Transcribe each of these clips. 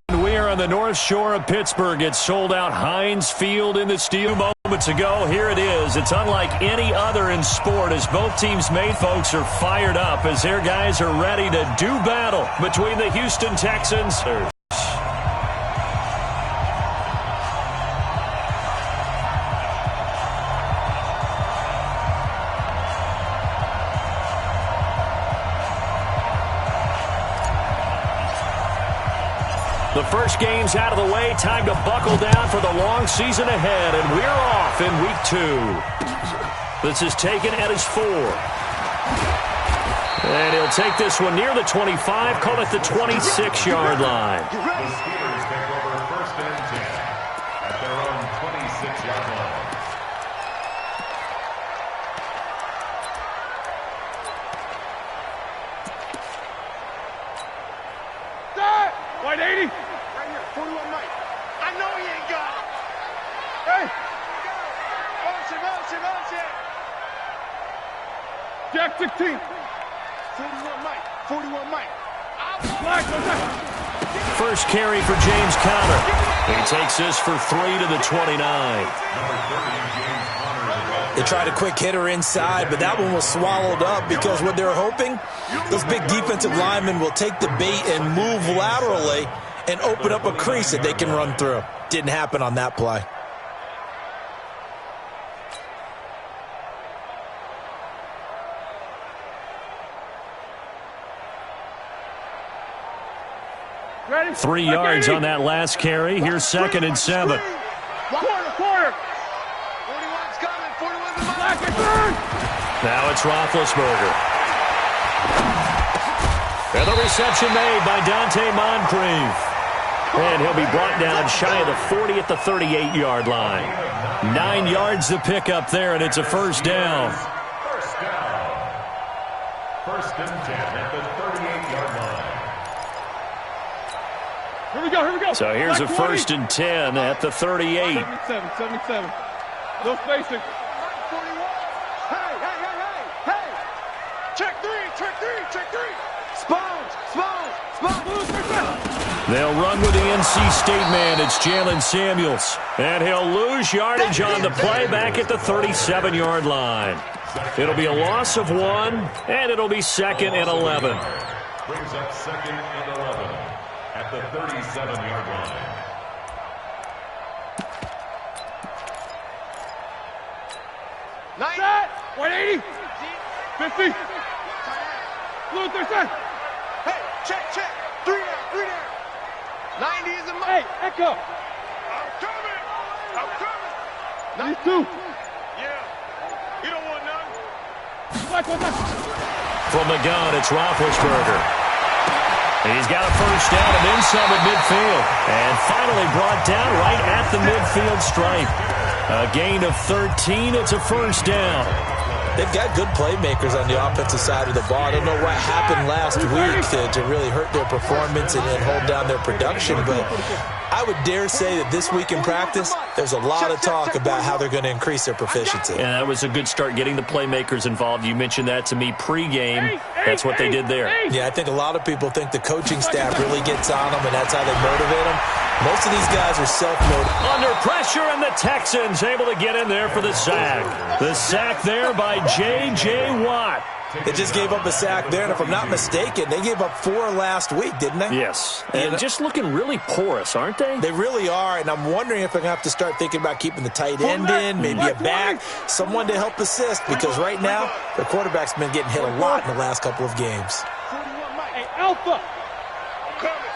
We are on the North Shore of Pittsburgh. It's sold out Heinz Field in the Steel. Moments ago, here it is. It's unlike any other in sport as both teams' main folks are fired up as their guys are ready to do battle between the Houston Texans. The first game's out of the way. Time to buckle down for the long season ahead. And we're off in week 2. This is taken at his 4. And he'll take this one near the 25. Call it the 26-yard line. The Steelers take over first and 10 at their own 26-yard line. White 80. Right here, 41 Mike. I know he ain't got it. Hey. Motion. Jack 16. 41 Mike. 41 Mike. Black. First carry for James Conner. He takes this for 3 to the 29. Number 30, James Conner. They tried a quick hitter inside, but that one was swallowed up because what they're hoping, those big defensive linemen will take the bait and move laterally and open up a crease that they can run through. Didn't happen on that play. Ready? 3 yards on that last carry. Here's 2nd and 7. Quarter. 41's coming. 41's the Black and burn. Now it's Roethlisberger. And the reception made by Dante Moncrief. And he'll be brought down shy of the 40 at the 38-yard line. 9 yards to pick up there, and it's a first down. First down. First and 10 at the 38-yard line. Here we go. So here's a Black 1st and 10 at the 38. 77. Little spacing. 41. Hey. Check three. Spoons. They'll run with the NC State man. It's Jalen Samuels. And he'll lose yardage on the play back at the 37-yard line. It'll be a loss of 1, and it'll be 2nd and 11. Brings up 2nd and 11 at the 37-yard line. Set. 180. 50. Blue 37. Hey, check. 3 down. 90 is a Mike. Hey, echo. I'm coming. These 2. Yeah. You don't want none. Black 1 time. From the gun, it's Roethlisberger. He's got a first down and then some at midfield. And finally brought down right at the midfield stripe. A gain of 13. It's a first down. They've got good playmakers on the offensive side of the ball. I don't know what happened last week to really hurt their performance and hold down their production, but I would dare say that this week in practice, there's a lot of talk about how they're going to increase their proficiency. And that was a good start getting the playmakers involved. You mentioned that to me pregame. That's what they did there. Yeah, I think a lot of people think the coaching staff really gets on them, and that's how they motivate them. Most of these guys are self-motivated. Under pressure, and the Texans able to get in there for the sack. The sack there by J.J. Watt. They just gave up a sack there, and if I'm not mistaken, they gave up 4 last week, didn't they? Yes, and just looking really porous, aren't they? They really are, and I'm wondering if they're going to have to start thinking about keeping the tight end in, maybe a back, someone to help assist, because right now, their quarterback's been getting hit a lot in the last couple of games. 41 Mike. Hey, Alpha. I'm coming.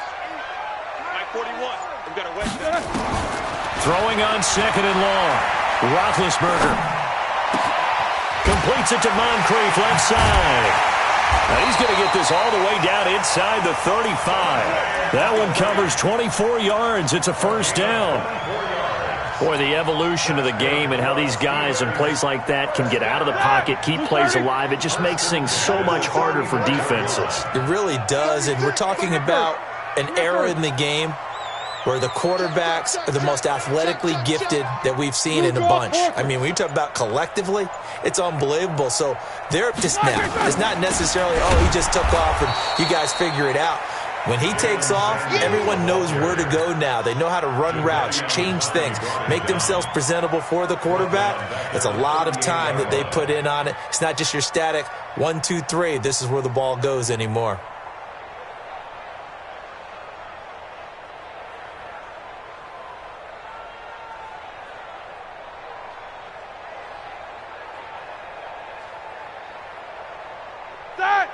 Mike 41. We've got a wet. Throwing on 2nd and long. Roethlisberger completes it to Moncrief, left side. Now he's going to get this all the way down inside the 35. That one covers 24 yards. It's a first down. Boy, the evolution of the game and how these guys in plays like that can get out of the pocket, keep plays alive, it just makes things so much harder for defenses. It really does, and we're talking about an era in the game where the quarterbacks are the most athletically gifted that we've seen in a bunch. I mean, when you talk about collectively, it's unbelievable. So they're up to snap. It's not necessarily, oh, he just took off and you guys figure it out. When he takes off, everyone knows where to go now. They know how to run routes, change things, make themselves presentable for the quarterback. It's a lot of time that they put in on it. It's not just your static 1, 2, 3. This is where the ball goes anymore.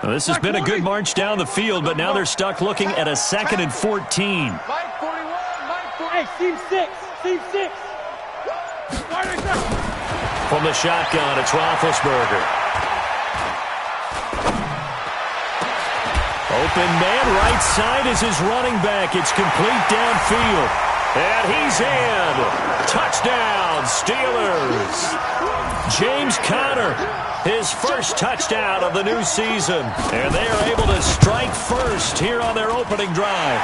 Well, this has been a good march down the field, but now they're stuck looking at a 2nd and 14. Mike 41, Mike 41. Hey, team 6, team 6. From the shotgun, it's Roethlisberger. Open man, right side is his running back. It's complete downfield. And he's in. Touchdown, Steelers. James Conner, his first touchdown of the new season. And they are able to strike first here on their opening drive.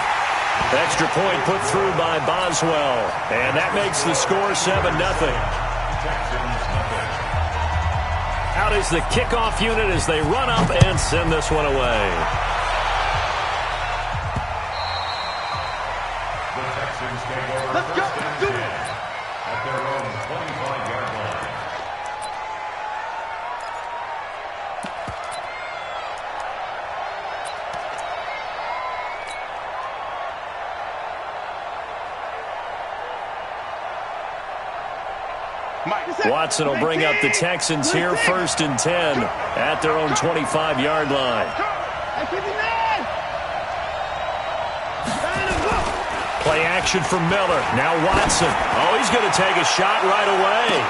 Extra point put through by Boswell. And that makes the score 7-0. Out is the kickoff unit as they run up and send this one away. The Texans take over first and 10 at their own 25-yard line. Watson will bring up the Texans here, 1st and 10 at their own 25-yard line. Play action from Miller. Now Watson. Oh, he's going to take a shot right away.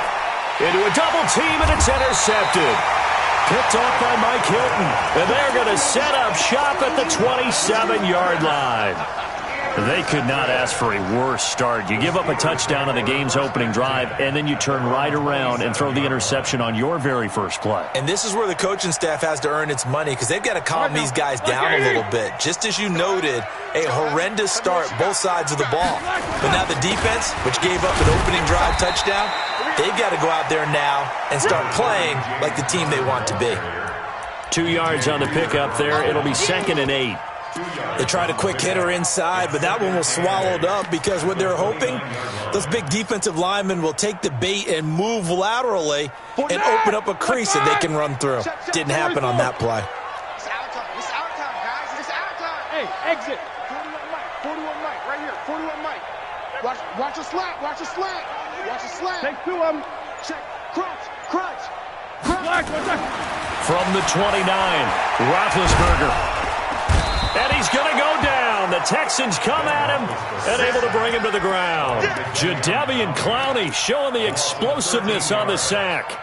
Into a double team, and it's intercepted. Picked off by Mike Hilton. And they're going to set up shop at the 27-yard line. They could not ask for a worse start. You give up a touchdown on the game's opening drive, and then you turn right around and throw the interception on your very first play. And this is where the coaching staff has to earn its money because they've got to calm these guys down a little bit. Just as you noted, a horrendous start both sides of the ball. But now the defense, which gave up an opening drive touchdown, they've got to go out there now and start playing like the team they want to be. 2 yards on the pickup there. It'll be 2nd and 8. They tried a quick hitter inside, but that one was swallowed up because what they're hoping, those big defensive linemen will take the bait and move laterally and open up a crease that they can run through. Didn't happen on that play. It's our time. It's our time, guys. It's our time. Hey, exit. 41 Mike, right here. 41 Mike. Watch a slant. Watch a slant. Watch a slant. Take 2 of them. Check. Crunch. Crunch. Black, one second. From the 29, Roethlisberger. And he's going to go down. The Texans come at him and able to bring him to the ground. Jadeveon Clowney showing the explosiveness on the sack.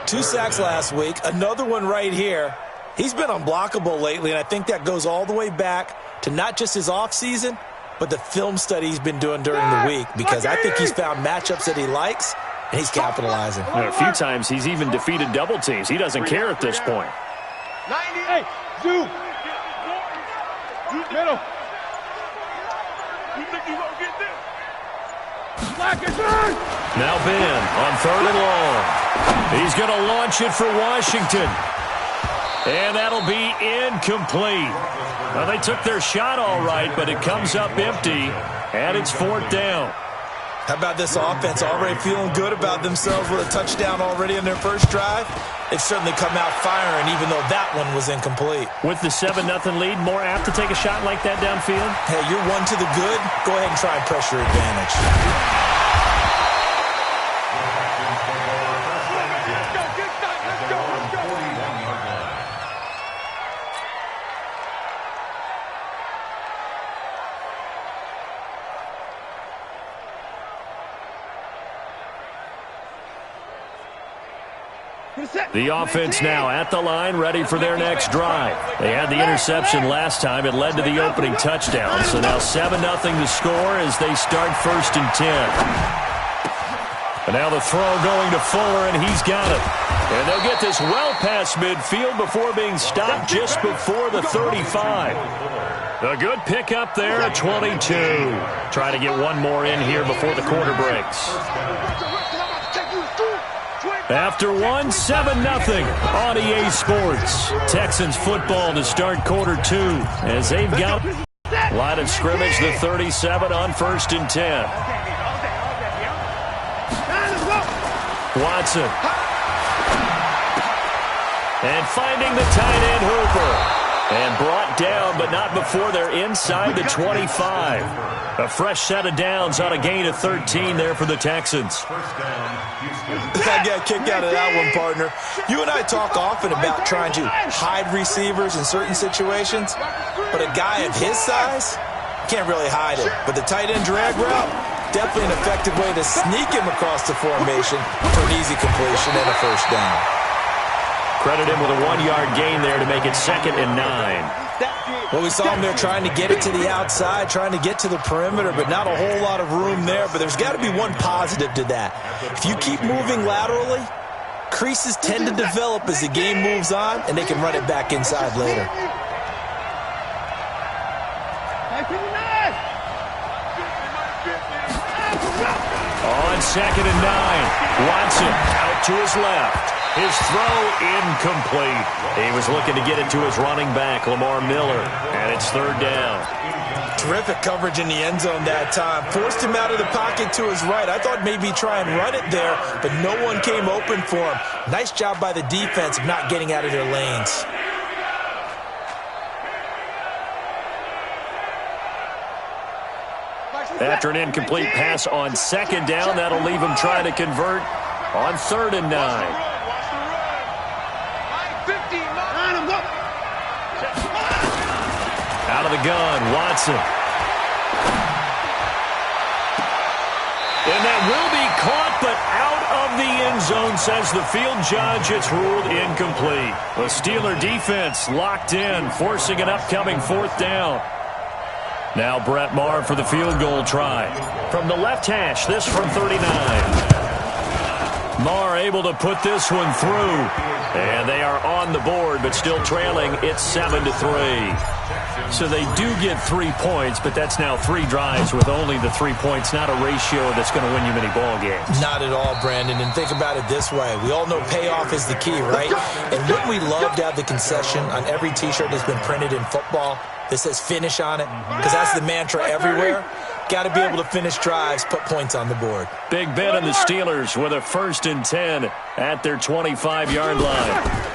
2 sacks last week, another one right here. He's been unblockable lately, and I think that goes all the way back to not just his offseason, but the film study he's been doing during the week, because I think he's found matchups that he likes, and he's capitalizing. And a few times he's even defeated double teams. He doesn't care at this point. 90. Hey, Zoo. Middle. You think you gonna get this? Black is on. Now Ben on 3rd and long. He's going to launch it for Washington. And that'll be incomplete. Well, they took their shot all right, but it comes up empty, and it's 4th down. How about this offense already feeling good about themselves with a touchdown already in their first drive? They've certainly come out firing, even though that one was incomplete. With the 7-0 lead, more apt to take a shot like that downfield? Hey, you're 1 to the good. Go ahead and try and pressure advantage. The offense now at the line, ready for their next drive. They had the interception last time. It led to the opening touchdown. So now 7-0 to score as they start 1st and 10. And now the throw going to Fuller, and he's got it. And they'll get this well past midfield before being stopped just before the 35. A good pickup there at 22. Trying to get one more in here before the quarter breaks. After one, 7-0 on EA Sports. Texans football to start quarter 2 as they've got line of scrimmage, the 37 on 1st and 10. Watson. And finding the tight end Hooper. And brought down, but not before they're inside the 25. A fresh set of downs on a gain of 13 there for the Texans. I got kicked out of that one, partner. You and I talk often about trying to hide receivers in certain situations, but a guy of his size can't really hide it. But the tight end drag route, definitely an effective way to sneak him across the formation for an easy completion and a first down. Credit him with a 1-yard gain there to make it 2nd and 9. Well, we saw him there trying to get it to the outside, trying to get to the perimeter, but not a whole lot of room there. But there's got to be one positive to that. If you keep moving laterally, creases tend to develop as the game moves on, and they can run it back inside later. On 2nd and 9, Watson out to his left. His throw incomplete. He was looking to get it to his running back, Lamar Miller, and it's 3rd down. Terrific coverage in the end zone that time. Forced him out of the pocket to his right. I thought maybe try and run it there, but no one came open for him. Nice job by the defense of not getting out of their lanes. After an incomplete pass on 2nd down, that'll leave him trying to convert on 3rd and 9. Out of the gun, Watson. And that will be caught, but out of the end zone, says the field judge. It's ruled incomplete. The Steeler defense locked in, forcing an upcoming 4th down. Now Brett Maher for the field goal try. From the left hash, this from 39. Maher able to put this one through. And they are on the board, but still trailing. It's 7-3. So they do get 3 points, but that's now 3 drives with only the 3 points, not a ratio that's going to win you many ball games. Not at all, Brandon. And think about it this way. We all know payoff is the key, right? And wouldn't we love to have the concession on every T-shirt that's been printed in football that says finish on it? Because that's the mantra everywhere. Got to be able to finish drives, put points on the board. Big Ben and the Steelers with a 1st and 10 at their 25-yard line.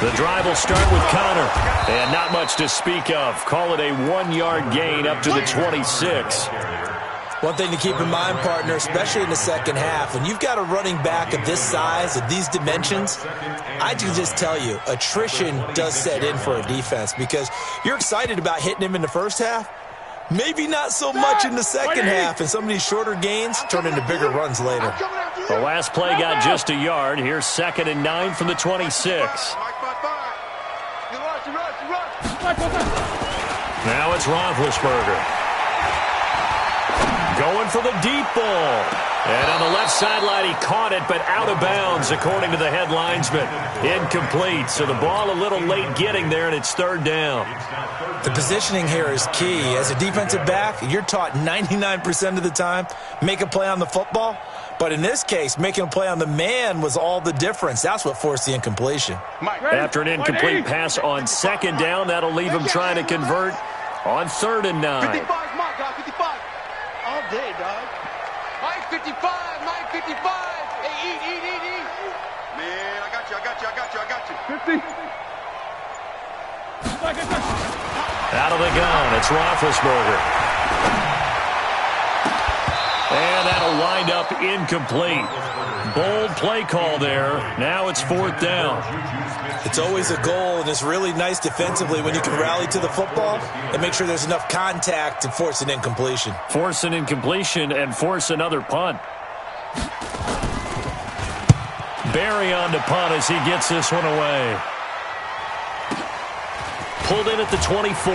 The drive will start with Connor, and not much to speak of. Call it a 1-yard gain up to the 26. One thing to keep in mind, partner, especially in the second half, when you've got a running back of this size, of these dimensions, I can just tell you, attrition does set in for a defense because you're excited about hitting him in the first half. Maybe not so much in the second half, and some of these shorter gains turn into bigger runs later. The last play got just a yard. Here's 2nd and 9 from the 26. Now it's Roethlisberger. Going for the deep ball. And on the left sideline, he caught it, but out of bounds, according to the head linesman. Incomplete, so the ball a little late getting there, and it's 3rd down. The positioning here is key. As a defensive back, you're taught 99% of the time, make a play on the football. But in this case, making a play on the man was all the difference. That's what forced the incompletion. After an incomplete pass on 2nd down, that'll leave him trying to convert on 3rd and 9. 55, Mike, 55. All day, dog. Mike, 55, Mike, 55. Hey, eat. Man, I got you. 50. Out of the gun, it's Roethlisberger. And that'll wind up incomplete. Bold play call there. Now it's 4th down. It's always a goal, and it's really nice defensively when you can rally to the football and make sure there's enough contact to force an incompletion. Force an incompletion and force another punt. Barry on to punt as he gets this one away. Pulled in at the 24.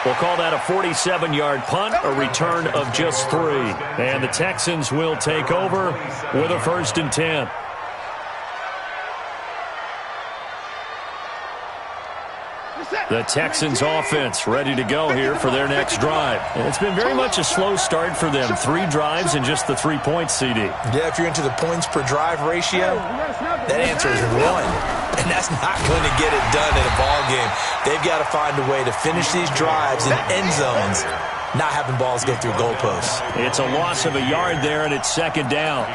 We'll call that a 47-yard punt, a return of just 3. And the Texans will take over with a 1st and 10. The Texans offense ready to go here for their next drive. And it's been very much a slow start for them. 3 drives and just the 3 points, CD. Yeah, if you're into the points per drive ratio, that answer is 1. And that's not going to get it done in a ball game. They've got to find a way to finish these drives in end zones, not having balls go through goalposts. It's a loss of a yard there, and it's 2nd down.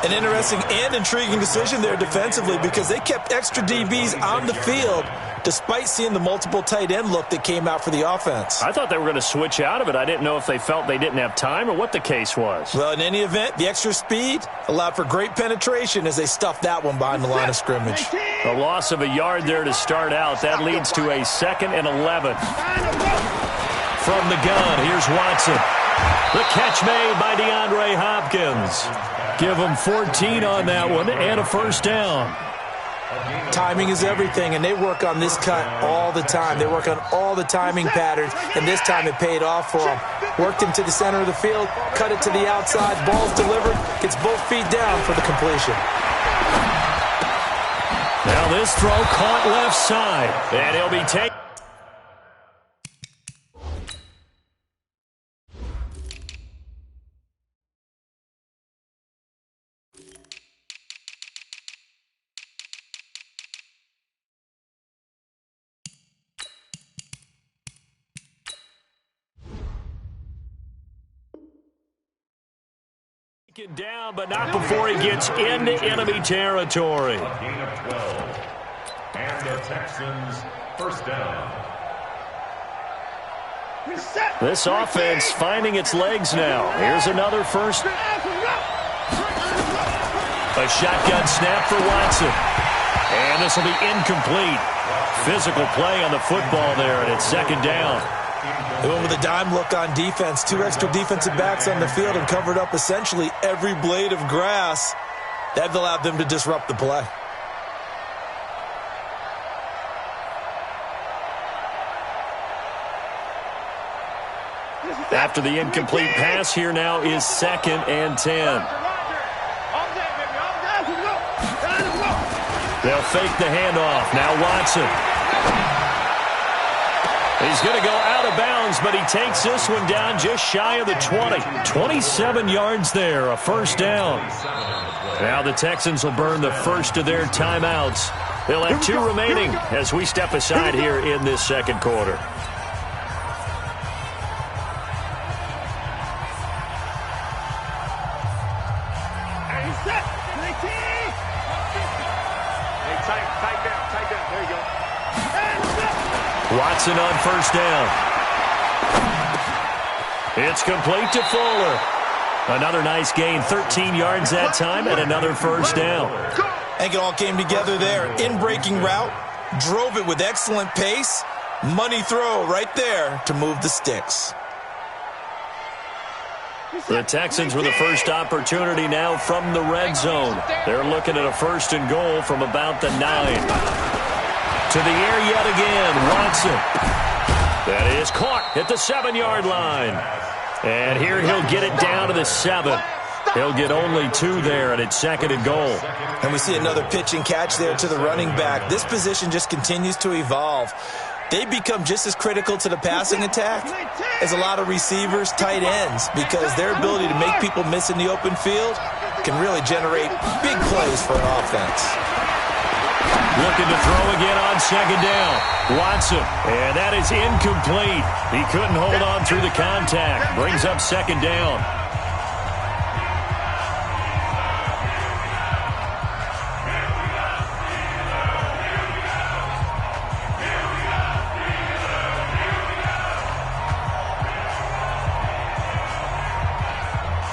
An interesting and intriguing decision there defensively because they kept extra DBs on the field despite seeing the multiple tight end look that came out for the offense. I thought they were going to switch out of it. I didn't know if they felt they didn't have time or what the case was. Well, in any event, the extra speed allowed for great penetration as they stuffed that one behind the line of scrimmage. A loss of a yard there to start out. That leads to a 2nd and 11. From the gun, here's Watson. The catch made by DeAndre Hopkins. Give him 14 on that one and a 1st down. Timing is everything, and they work on this cut all the time. They work on all the timing patterns, and this time it paid off for them. Worked him to the center of the field, cut it to the outside, ball's delivered, gets both feet down for the completion. Now this throw caught left side, and he'll be taken. Down, but not before he gets into enemy territory. A gain of 12. And the Texans 1st down. This offense finding its legs now. Here's another 1st. A shotgun snap for Watson. And this will be incomplete. Physical play on the football there, and it's 2nd down. They went with a dime look on defense. 2 extra defensive backs on the field and covered up essentially every blade of grass. That allowed them to disrupt the play. After the incomplete pass, here now is 2nd and 10. They'll fake the handoff. Now Watson. He's going to go out of bounds, but he takes this one down just shy of the 20. 27 yards there, a 1st down. Now the Texans will burn the first of their timeouts. They'll have 2 remaining as we step aside here in this 2nd quarter. Watson on 1st down. It's complete to Fuller. Another nice gain, 13 yards that time, and another 1st down. I think it all came together there. In-breaking route, drove it with excellent pace. Money throw right there to move the sticks. The Texans with the first opportunity now from the red zone. They're looking at a 1st and goal from about the 9. To the air yet again, Watson. That is caught at the 7-yard line. And here he'll get it down to the 7. He'll get only 2 there, and it's 2nd and goal. And we see another pitch and catch there to the running back. This position just continues to evolve. They become just as critical to the passing attack as a lot of receivers, tight ends, because their ability to make people miss in the open field can really generate big plays for an offense. Looking to throw again on 2nd down. Watson, and that is incomplete. He couldn't hold on through the contact. Brings up 2nd down.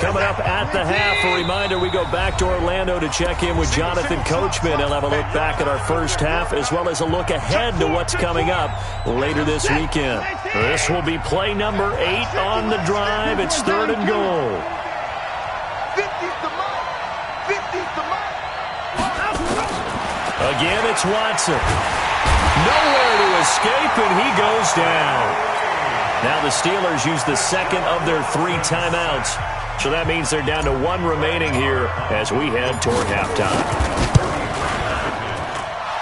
Coming up at the half, a reminder, we go back to Orlando to check in with Jonathan Coachman. He'll have a look back at our first half as well as a look ahead to what's coming up later this weekend. This will be play number 8 on the drive. It's 3rd and goal. 50's the mark. 50's the mark. Again, it's Watson. Nowhere to escape, and he goes down. Now the Steelers use the 2nd of their 3 timeouts. So that means they're down to 1 remaining here as we head toward halftime.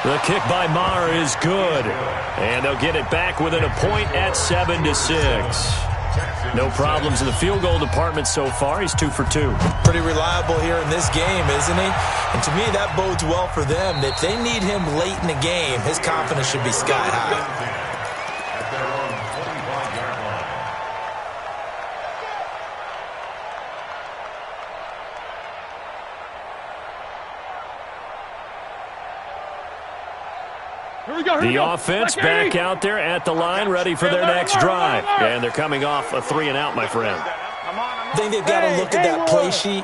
The kick by Maher is good. And they'll get it back within a point at 7-6. No problems in the field goal department so far. He's 2 for 2. Pretty reliable here in this game, isn't he? And to me, that bodes well for them. If they need him late in the game, his confidence should be sky high. At their own 25-yard line. The offense back out there at the line, ready for their next drive. And they're coming off a 3-and-out, my friend. I think they've got to look at that play sheet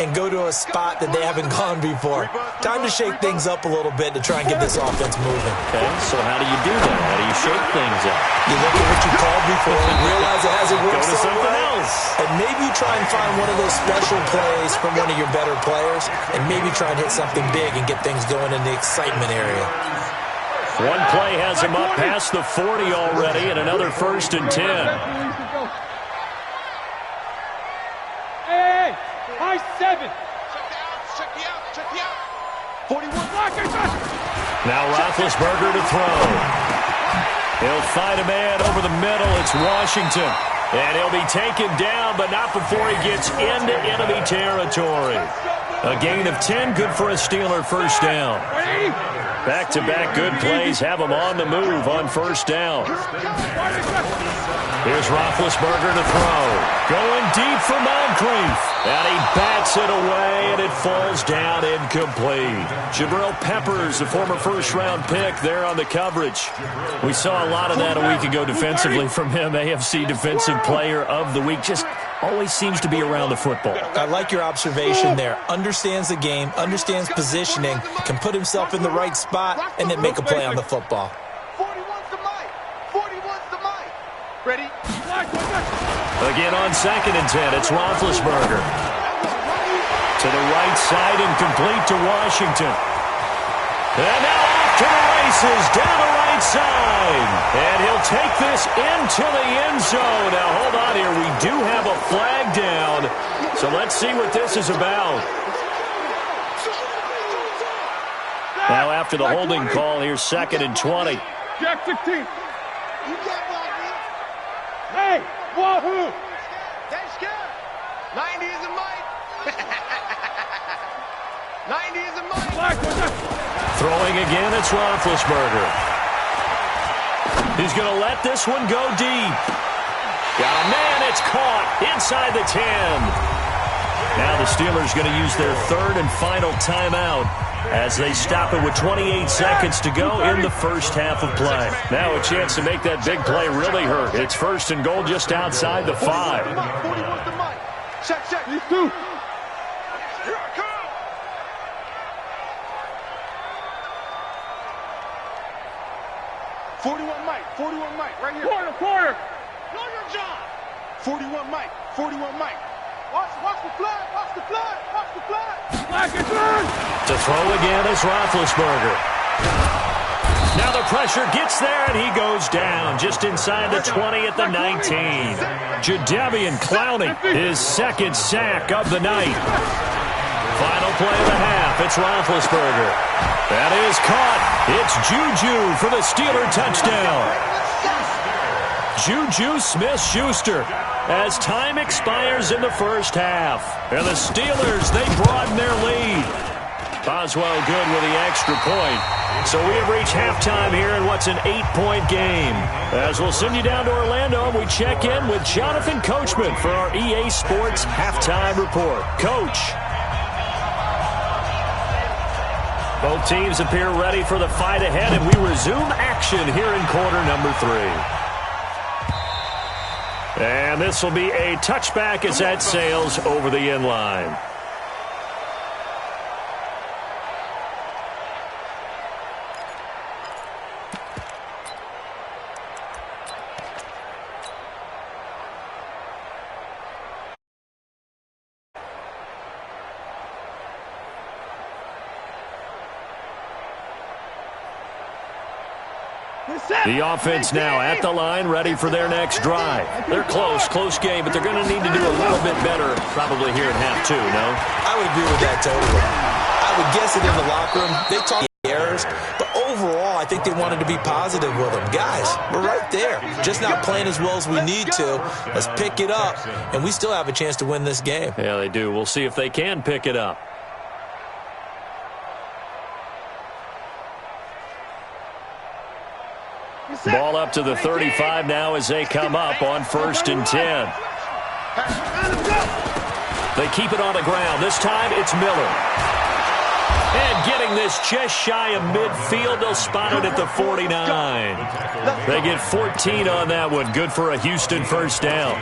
and go to a spot that they haven't gone before. Time to shake things up a little bit to try and get this offense moving. Okay, so how do you do that? How do you shake things up? You look at what you called before and realize it hasn't worked. Go to something else. And maybe you try and find one of those special plays from one of your better players and maybe try and hit something big and get things going in the excitement area. One play has him up past the 40 already, and another 1st and 10. Hey, high 7. Check the out. 41 blockers. Now Roethlisberger to throw. He'll find a man over the middle. It's Washington. And he'll be taken down, but not before he gets into enemy territory. A gain of 10, good for a Steeler first down. Back-to-back good plays have him on the move on first down. Here's Roethlisberger to throw. Going deep for Moncrief. And he bats it away, and it falls down incomplete. Jabril Peppers, a former first-round pick, there on the coverage. We saw a lot of that a week ago defensively from him. AFC Defensive Player of the Week. Just always seems to be around the football. I like your observation there. Understands the game, understands positioning, can put himself in the right spot, and then make a play on the football. 41's the mic. 41's the mic. Ready? Again on 2nd and 10, it's Roethlisberger. To the right side and complete to Washington. And now off to the races, down the right side. And he'll take this into the end zone. Now hold on here, we do have a flag down. So let's see what this is about. Now after the holding call, here's 2nd and 20. Jack 16. Hey, wahoo! That's good. 90 is a mic. 90 is a mic. Throwing again, it's Roethlisberger. He's going to let this one go deep. Got a man, it's caught inside the 10. Now the Steelers going to use their 3rd and final timeout as they stop it with 28 seconds to go in the first half of play. Now a chance to make that big play really hurt. It's 1st and goal just outside the 5. 41's the mic. Check. These two. Here I come. 41 mic, right here. Quarter. Know your job. 41 mic. Watch the flag. Black is good. To throw again is Roethlisberger. Now the pressure gets there, and he goes down just inside the 20 at the 19. Jadeveon Clowney, his 2nd sack of the night. Final play of the half, it's Roethlisberger. That is caught. It's Juju for the Steeler touchdown. Juju Smith-Schuster as time expires in the first half. And the Steelers, they broaden their lead. Boswell good with the extra point. So we have reached halftime here in what's an 8-point game. As we'll send you down to Orlando, and we check in with Jonathan Coachman for our EA Sports Halftime Report. Coach. Both teams appear ready for the fight ahead, and we resume action here in quarter number 3. And this will be a touchback as that sails over the end line. The offense now at the line, ready for their next drive. They're close game, but they're going to need to do a little bit better probably here in half 2, no? I would agree with that totally. I would guess it in the locker room. They talk errors, but I think they wanted to be positive with him. Guys, we're right there. Just not playing as well as we need to. Let's pick it up, and we still have a chance to win this game. Yeah, they do. We'll see if they can pick it up. Ball up to the 35 now as they come up on 1st and 10. They keep it on the ground. This time it's Miller. And getting this just shy of midfield. They'll spot it at the 49. They get 14 on that one. Good for a Houston first down.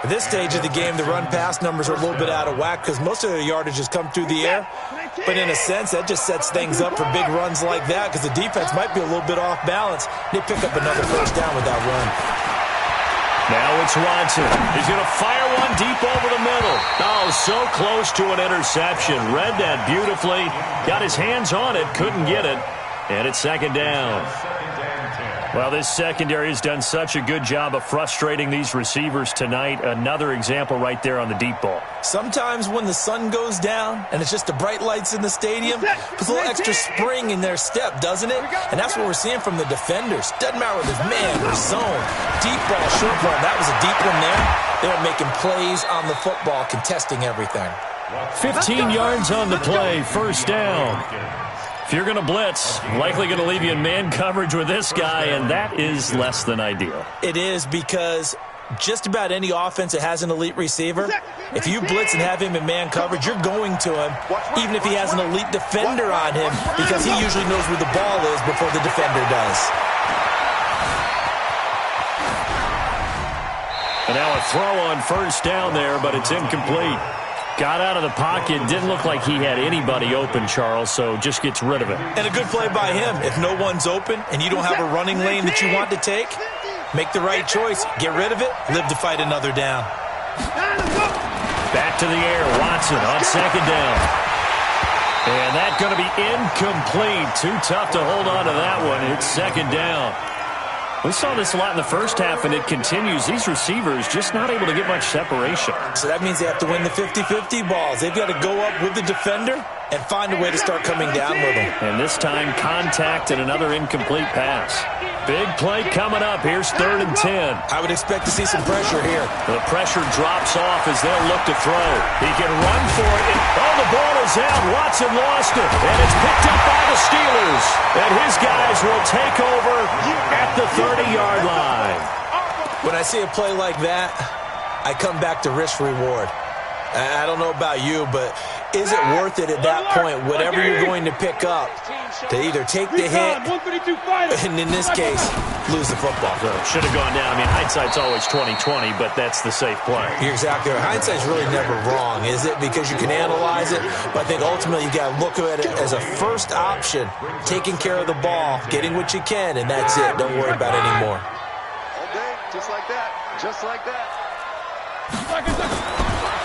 At this stage of the game, the run-pass numbers are a little bit out of whack because most of their yardage has come through the air. But in a sense, that just sets things up for big runs like that because the defense might be a little bit off balance. They pick up another first down with that run. Now it's Watson. He's going to fire one deep over the middle. Oh, so close to an interception. Read that beautifully. Got his hands on it. Couldn't get it. And it's 2nd down. Well, this secondary has done such a good job of frustrating these receivers tonight. Another example right there on the deep ball. Sometimes when the sun goes down and it's just the bright lights in the stadium, puts a little extra spring in their step, doesn't it? And that's what we're seeing from the defenders. Doesn't matter whether it's man or zone. Deep ball, short ball. That was a deep one there. They were making plays on the football, contesting everything. 15 yards on the play, 1st down. If you're going to blitz, likely going to leave you in man coverage with this guy, and that is less than ideal. It is because just about any offense that has an elite receiver, if you blitz and have him in man coverage, you're going to him, even if he has an elite defender on him, because he usually knows where the ball is before the defender does. And now a throw on 1st down there, but it's incomplete. Got out of the pocket. Didn't look like he had anybody open, Charles, so just gets rid of it. And a good play by him. If no one's open and you don't have a running lane that you want to take, make the right choice. Get rid of it. Live to fight another down. Back to the air. Watson on 2nd down. And that's going to be incomplete. Too tough to hold on to that one. It's 2nd down. We saw this a lot in the first half, and it continues. These receivers just not able to get much separation. So that means they have to win the 50-50 balls. They've got to go up with the defender and find a way to start coming down with them. And this time, contact and another incomplete pass. Big play coming up. Here's 3rd and 10. I would expect to see some pressure here. The pressure drops off as they'll look to throw. He can run for it. Oh, the ball is out. Watson lost it. And it's picked up by the Steelers. And his guys will take over at the 30-yard line. When I see a play like that, I come back to risk-reward. I don't know about you, but is it worth it at that point, whatever you're going to pick up, to either take the hit and, in this case, lose the football? So should have gone down. I mean, hindsight's always 20/20, but that's the safe play. You're exactly right. Hindsight's really never wrong, is it? Because you can analyze it, but I think ultimately you got to look at it as a first option, taking care of the ball, getting what you can, and that's it. Don't worry about it anymore. All day, just like that. Just like that.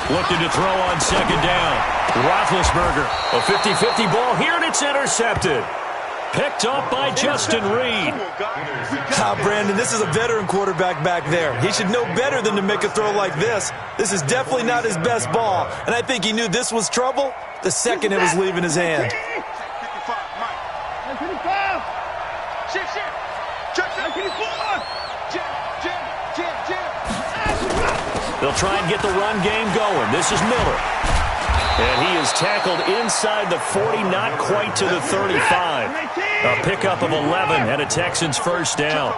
Looking to throw on 2nd down. Roethlisberger, a 50-50 ball here, and it's intercepted. Picked up by Justin Reed. Brandon, this is a veteran quarterback back there. He should know better than to make a throw like this. This is definitely not his best ball, and I think he knew this was trouble the second it was leaving his hand. They'll try and get the run game going. This is Miller. And he is tackled inside the 40, not quite to the 35. A pickup of 11 and a Texans first down.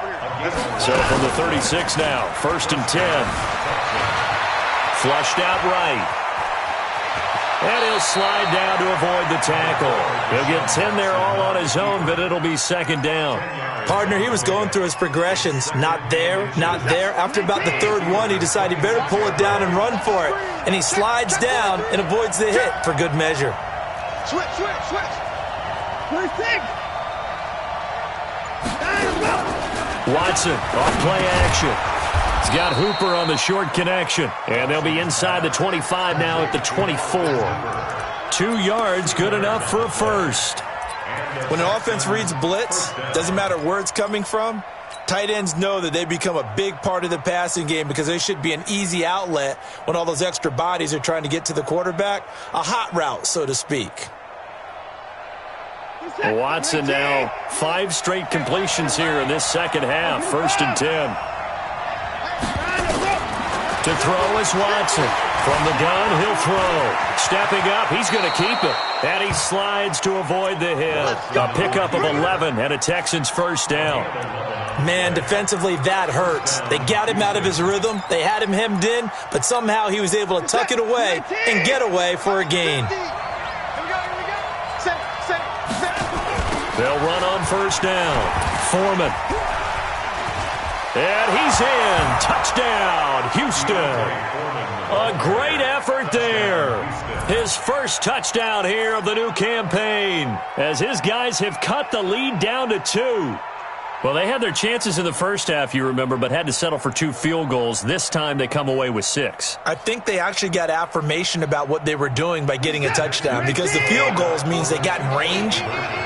So from the 36 now, 1st and 10. Flushed out right. And he'll slide down to avoid the tackle. He'll get 10 there all on his own, but it'll be 2nd down. Partner, he was going through his progressions. Not there, not there. After about the 3rd one, he decided he better pull it down and run for it. And he slides down and avoids the hit for good measure. Switch. Watson off play action. He's got Hooper on the short connection. And they'll be inside the 25 now at the 24. 2 yards, good enough for a first. When an offense reads blitz, doesn't matter where it's coming from, tight ends know that they become a big part of the passing game because they should be an easy outlet when all those extra bodies are trying to get to the quarterback. A hot route, so to speak. Watson now 5 straight completions here in this second half. 1st and 10. To throw is Watson. From the gun, he'll throw. Stepping up, he's going to keep it. And he slides to avoid the hit. A pickup of 11 and a Texans 1st down. Man, defensively, that hurts. They got him out of his rhythm. They had him hemmed in, but somehow he was able to tuck it away and get away for a gain. They'll run on 1st down. Foreman. And he's in. Touchdown, Houston. A great effort there. His 1st touchdown here of the new campaign, as his guys have cut the lead down to 2. Well, they had their chances in the first half, you remember, but had to settle for 2 field goals. This time they come away with 6. I think they actually got affirmation about what they were doing by getting a touchdown, because the field goals means they got in range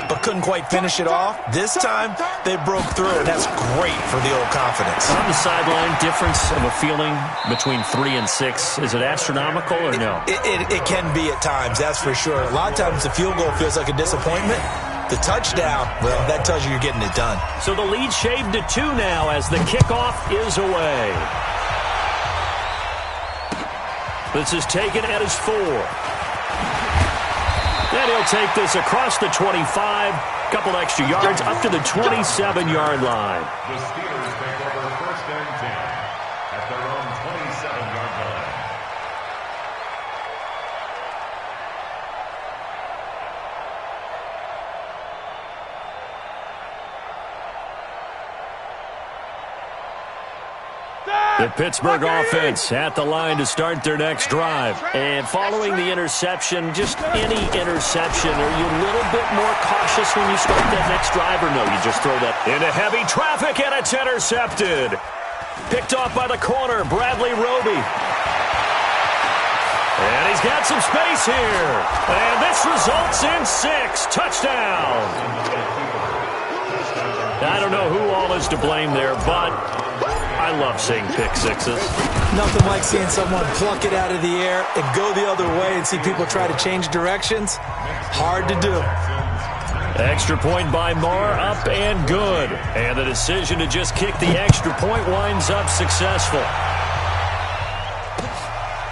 but couldn't quite finish it off. This time they broke through, and that's great for the old confidence. On the sideline, difference of a feeling between 3 and 6, is it astronomical or no? It can be at times, that's for sure. A lot of times the field goal feels like a disappointment. The touchdown, well, that tells you you're getting it done. So the lead shaved to 2 now as the kickoff is away. This is taken at his 4. And he'll take this across the 25. Couple extra yards up to the 27-yard line. The Steelers take over 1st and 10 at their own 27-yard line. The Pittsburgh offense at the line to start their next drive. And following the interception, just any interception, are you a little bit more cautious when you start that next drive, or no, you just throw that into heavy traffic and it's intercepted. Picked off by the corner, Bradley Roby. And he's got some space here. And this results in 6. Touchdown. I don't know who all is to blame there, but I love seeing pick sixes. Nothing like seeing someone pluck it out of the air and go the other way and see people try to change directions. Hard to do. Extra point by Marr, up and good. And the decision to just kick the extra point winds up successful.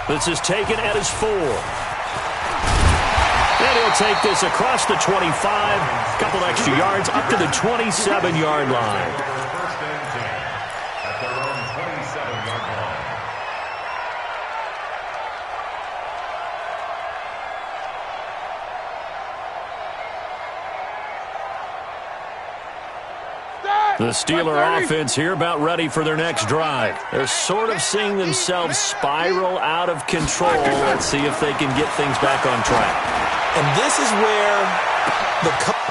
This is taken at his 4. And he'll take this across the 25. Couple extra yards up to the 27-yard line. The Steeler offense here about ready for their next drive. They're sort of seeing themselves spiral out of control. Let's see if they can get things back on track. And this is where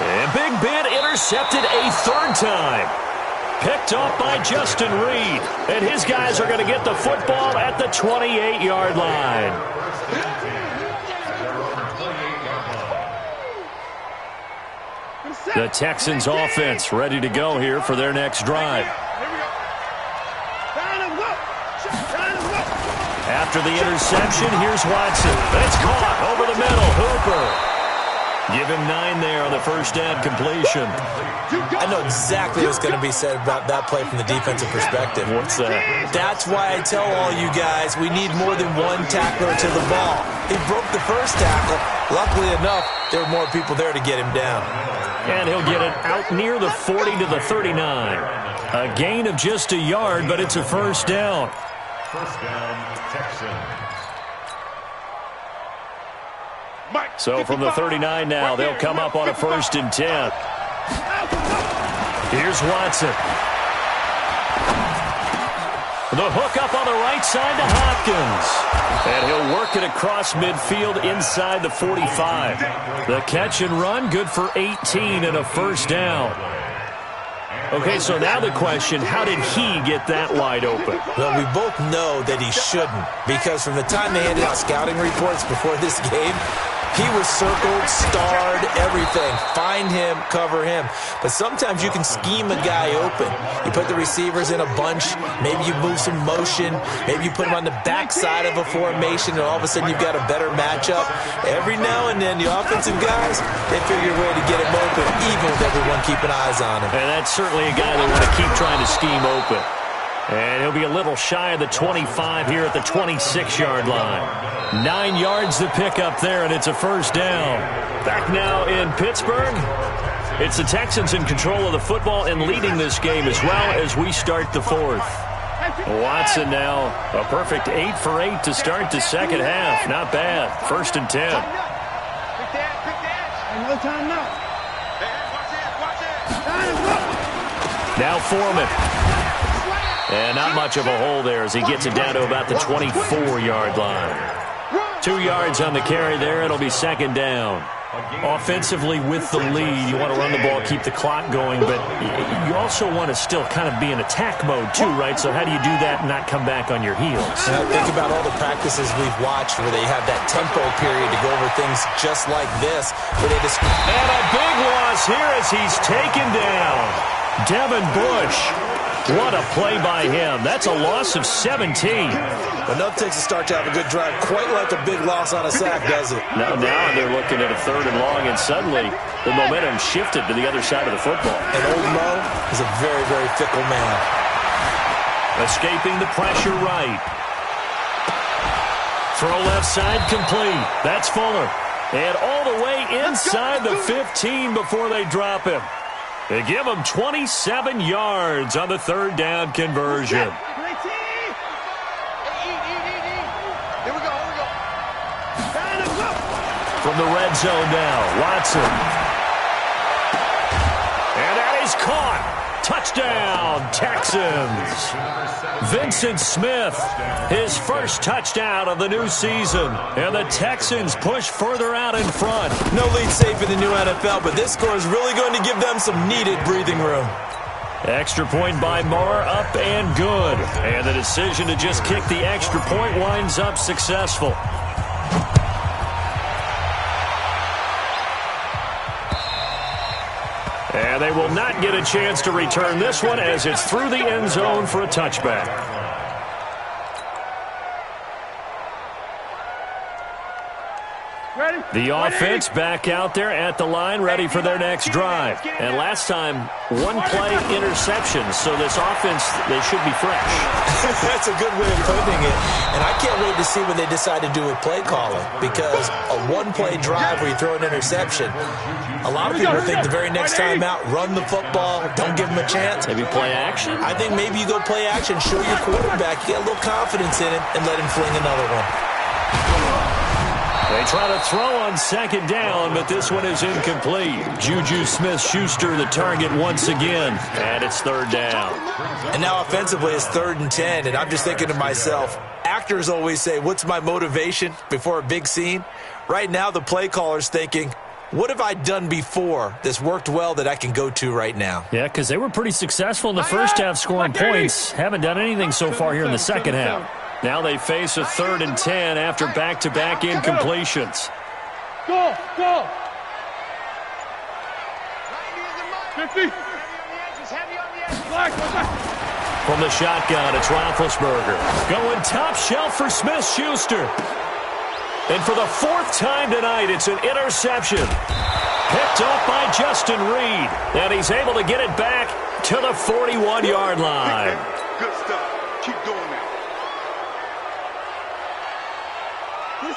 and Big Ben intercepted a 3rd time. Picked off by Justin Reed. And his guys are going to get the football at the 28-yard line. The Texans offense ready to go here for their next drive. After the interception, here's Watson. It's caught over the middle. Hooper. Give him 9 there on the 1st down completion. I know exactly what's going to be said about that play from the defensive perspective. What's that? That's why I tell all you guys we need more than one tackler to the ball. He broke the 1st tackle. Luckily enough, there were more people there to get him down. And he'll get it out near the 40 to the 39. A gain of just a yard, but it's a 1st down. 1st down, Texans. So from the 39 now, they'll come up on a 1st and 10. Here's Watson. The hook up on the right side to Hopkins. And he'll work it across midfield inside the 45. The catch and run, good for 18 and a 1st down. Okay, so now the question, how did he get that wide open? Well, we both know that he shouldn't, because from the time they handed out scouting reports before this game, He was circled, starred, everything. Find him, cover him. But sometimes you can scheme a guy open. You put the receivers in a bunch. Maybe you move some motion. Maybe you put him on the backside of a formation, and all of a sudden you've got a better matchup. Every now and then, the offensive guys, they figure a way to get him open, even with everyone keeping eyes on him. And that's certainly a guy they want to keep trying to scheme open. And he'll be a little shy of the 25 here at the 26-yard line. 9 yards to pick up there, and it's a first down. Back now in Pittsburgh. It's the Texans in control of the football and leading this game as well as we start the fourth. Watson now a perfect 8 for 8 to start the second half. Not bad. 1st and 10. No time now. Now Foreman. And not much of a hole there as he gets it down to about the 24-yard line. 2 yards on the carry there. It'll be second down. Offensively with the lead, you want to run the ball, keep the clock going, but you also want to still kind of be in attack mode too, right? So how do you do that and not come back on your heels? And I think about all the practices we've watched where they have that tempo period to go over things just like this, where they just... And a big loss here as he's taken down. Devin Bush. What a play by him. That's a loss of 17. But nothing takes a start to have a good drive quite like a big loss on a sack, does it? Now they're looking at a 3rd and long, and suddenly the momentum shifted to the other side of the football. And old Mo is a very, very fickle man. Escaping the pressure right. Throw left side complete. That's Fuller. And all the way inside the 15 before they drop him. They give him 27 yards on the 3rd down conversion. Here we go. From the red zone now, Watson. And that is caught. Touchdown, Texans. Vincent Smith, his first touchdown of the new season. And the Texans push further out in front. No lead safe in the new NFL, but this score is really going to give them some needed breathing room. Extra point by Moore, up and good. And the decision to just kick the extra point winds up successful. And they will not get a chance to return this one as it's through the end zone for a touchback. The offense back out there at the line, ready for their next drive. And last time, 1-play interception, so this offense, they should be fresh. That's a good way of putting it. And I can't wait to see what they decide to do with play calling, because a 1-play drive where you throw an interception, a lot of people think the very next time out, run the football, don't give them a chance. Maybe play action? I think maybe you go play action, show your quarterback, get a little confidence in him, and let him fling another one. They try to throw on second down, but this one is incomplete. Juju Smith-Schuster the target once again, and it's 3rd down. And now offensively it's 3rd and 10, and I'm just thinking to myself, actors always say, what's my motivation before a big scene? Right now the play caller's thinking, what have I done before that's worked well that I can go to right now? Yeah, because they were pretty successful in the first half scoring points. Haven't done anything so far here in the second half. Now they face a 3rd and 10 after back-to-back incompletions. Go! 50. From the shotgun, it's Roethlisberger. Going top shelf for Smith-Schuster. And for the 4th time tonight, it's an interception. Picked up by Justin Reed. And he's able to get it back to the 41-yard line. Good stuff. Keep doing that.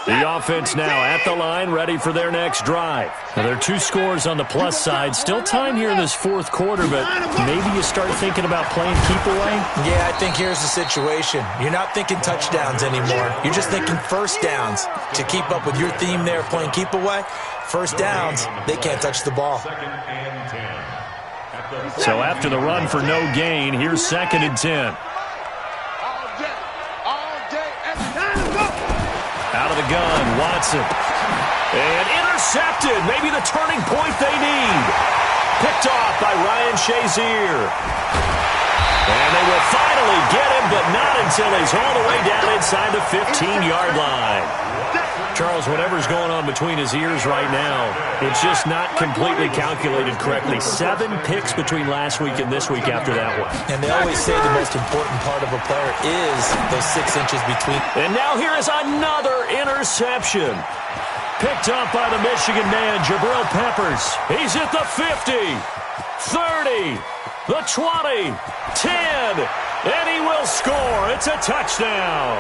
The offense now at the line, ready for their next drive. Now, there are 2 scores on the plus side. Still time here in this 4th quarter, but maybe you start thinking about playing keep away? Yeah, I think here's the situation. You're not thinking touchdowns anymore. You're just thinking first downs. To keep up with your theme there, playing keep away, first downs, they can't touch the ball. So after the run for no gain, here's 2nd and 10. Out of the gun, Watson. And intercepted. Maybe the turning point they need. Picked off by Ryan Shazier. And they will finally get him, but not until he's all the way down inside the 15-yard line. Charles, whatever's going on between his ears right now, it's just not completely calculated correctly. 7 picks between last week and this week after that one. And they always say the most important part of a player is those 6 inches between. And now here is another interception. Picked up by the Michigan man, Jabril Peppers. He's at the 50, 30, the 20, 10, and he will score. It's a touchdown.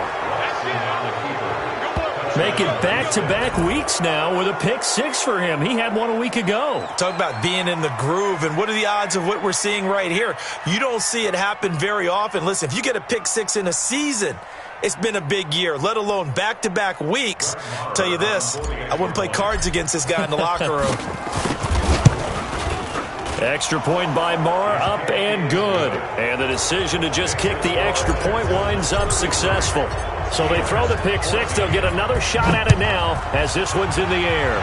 Making back-to-back weeks now with a pick 6 for him. He had one a week ago. Talk about being in the groove, and what are the odds of what we're seeing right here? You don't see it happen very often. Listen, if you get a pick 6 in a season, it's been a big year, let alone back-to-back weeks. I'll tell you this, I wouldn't play cards against this guy in the locker room. Extra point by Marr, up and good. And the decision to just kick the extra point winds up successful. So they throw the pick 6. They'll get another shot at it now as this one's in the air.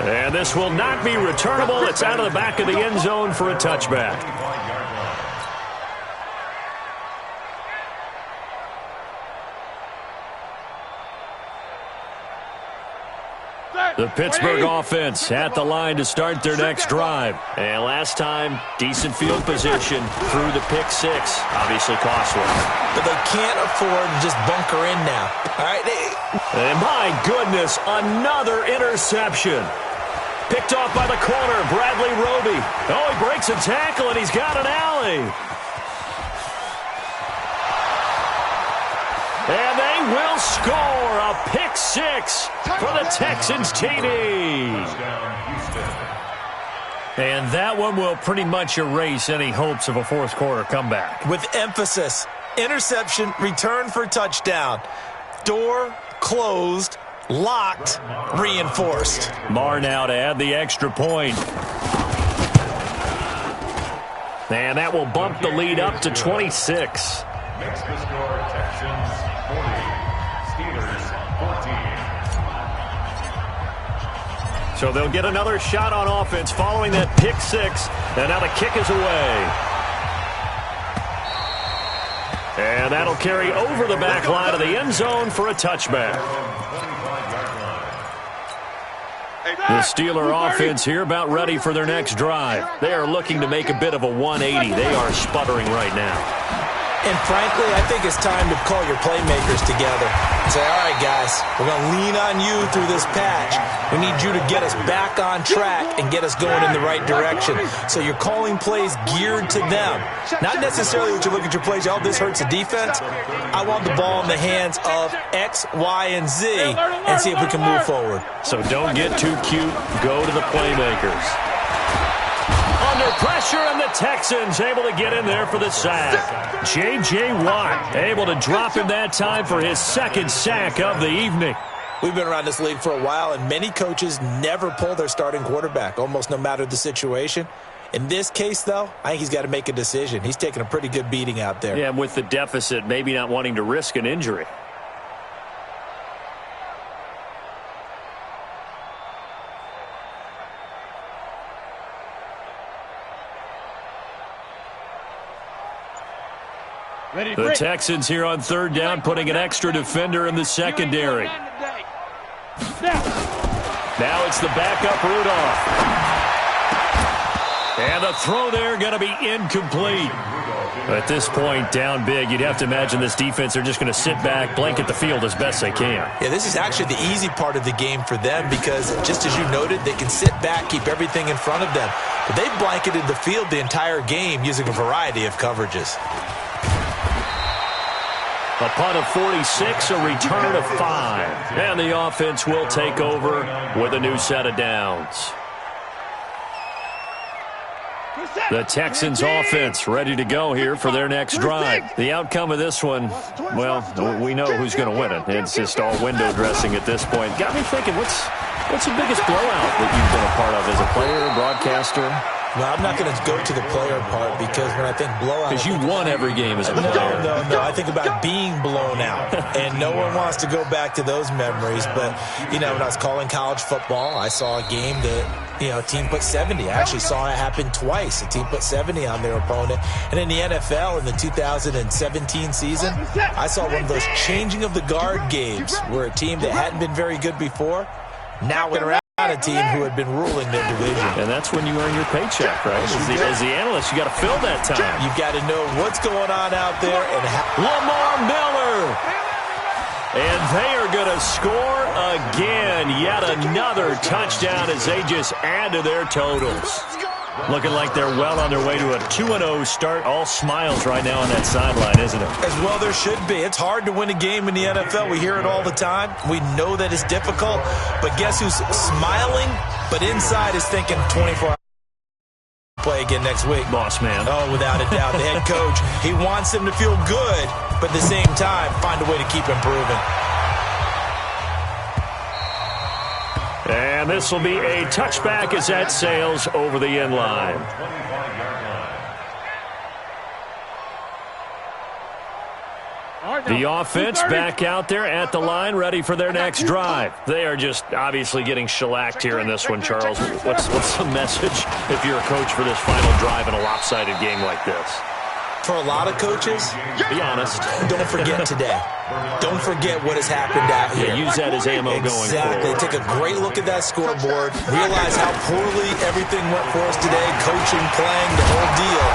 And this will not be returnable. It's out of the back of the end zone for a touchback. The Pittsburgh offense at the line to start their next drive. And last time, decent field position through the pick 6. Obviously costly. But they can't afford to just bunker in now. All right. And my goodness, another interception. Picked off by the corner, Bradley Roby. Oh, he breaks a tackle, and he's got an alley. And they will score a pick 6 for the Texans TD. And that one will pretty much erase any hopes of a fourth quarter comeback. With emphasis, interception, return for touchdown. Door closed, locked, reinforced. Marr now to add the extra point. And that will bump the lead up to 26. Makes the score Texans 40, Steelers 14. So they'll get another shot on offense following that pick 6. And now the kick is away. And that'll carry over the back line of the end zone for a touchback. The Steeler offense here about ready for their next drive. They are looking to make a bit of a 180. They are sputtering right now. And frankly, I think it's time to call your playmakers together and say, all right, guys, we're going to lean on you through this patch. We need you to get us back on track and get us going in the right direction. So you're calling plays geared to them. Not necessarily what you look at your plays, oh, this hurts the defense. I want the ball in the hands of X, Y, and Z and see if we can move forward. So don't get too cute. Go to the playmakers. Under pressure, and the Texans able to get in there for the sack. J.J. Watt able to drop him that time for his second sack of the evening. We've been around this league for a while, and many coaches never pull their starting quarterback, almost no matter the situation. In this case, though, I think he's got to make a decision. He's taking a pretty good beating out there. Yeah, with the deficit, maybe not wanting to risk an injury. The Texans here on third down, putting an extra defender in the secondary. Now it's the backup Rudolph. And the throw there going to be incomplete. At this point, down big, you'd have to imagine this defense are just going to sit back, blanket the field as best they can. Yeah, this is actually the easy part of the game for them because, just as you noted, they can sit back, keep everything in front of them. But they've blanketed the field the entire game using a variety of coverages. A punt of 46, a return of 5. And the offense will take over with a new set of downs. The Texans offense ready to go here for their next drive. The outcome of this one, well, we know who's going to win it. It's just all window dressing at this point. Got me thinking, what's the biggest blowout that you've been a part of as a player, broadcaster? Well, I'm not going to go to the player part because when I think blowout... Because you won every game as a player. No. I think about being blown out. And no one wants to go back to those memories. But, when I was calling college football, I saw a game that, a team put 70. I actually saw it happen twice. A team put 70 on their opponent. And in the NFL, in the 2017 season, I saw one of those changing of the guard games where a team that hadn't been very good before now went around a team who had been ruling their division. And that's when you earn your paycheck, right? As the analyst, you got to fill that time. You've got to know what's going on out there. And Lamar Miller. And they are going to score again. Yet another touchdown as they just add to their totals. Looking like they're well on their way to a 2-0 start. All smiles right now on that sideline, isn't it? As well there should be. It's hard to win a game in the NFL. We hear it all the time. We know that it's difficult. But guess who's smiling, but inside is thinking 24 hours play again next week. Boss man. Oh, without a doubt. The head coach, he wants them to feel good, but at the same time, find a way to keep improving. And this will be a touchback as that sails over the end line. The offense back out there at the line, ready for their next drive. They are just obviously getting shellacked here in this one, Charles. What's the message if you're a coach for this final drive in a lopsided game like this? For a lot of coaches, be honest, don't forget today. Don't forget what has happened out here. Yeah, use that as ammo going forward. Exactly. Take a great look at that scoreboard. Realize how poorly everything went for us today. Coaching, playing, the whole deal.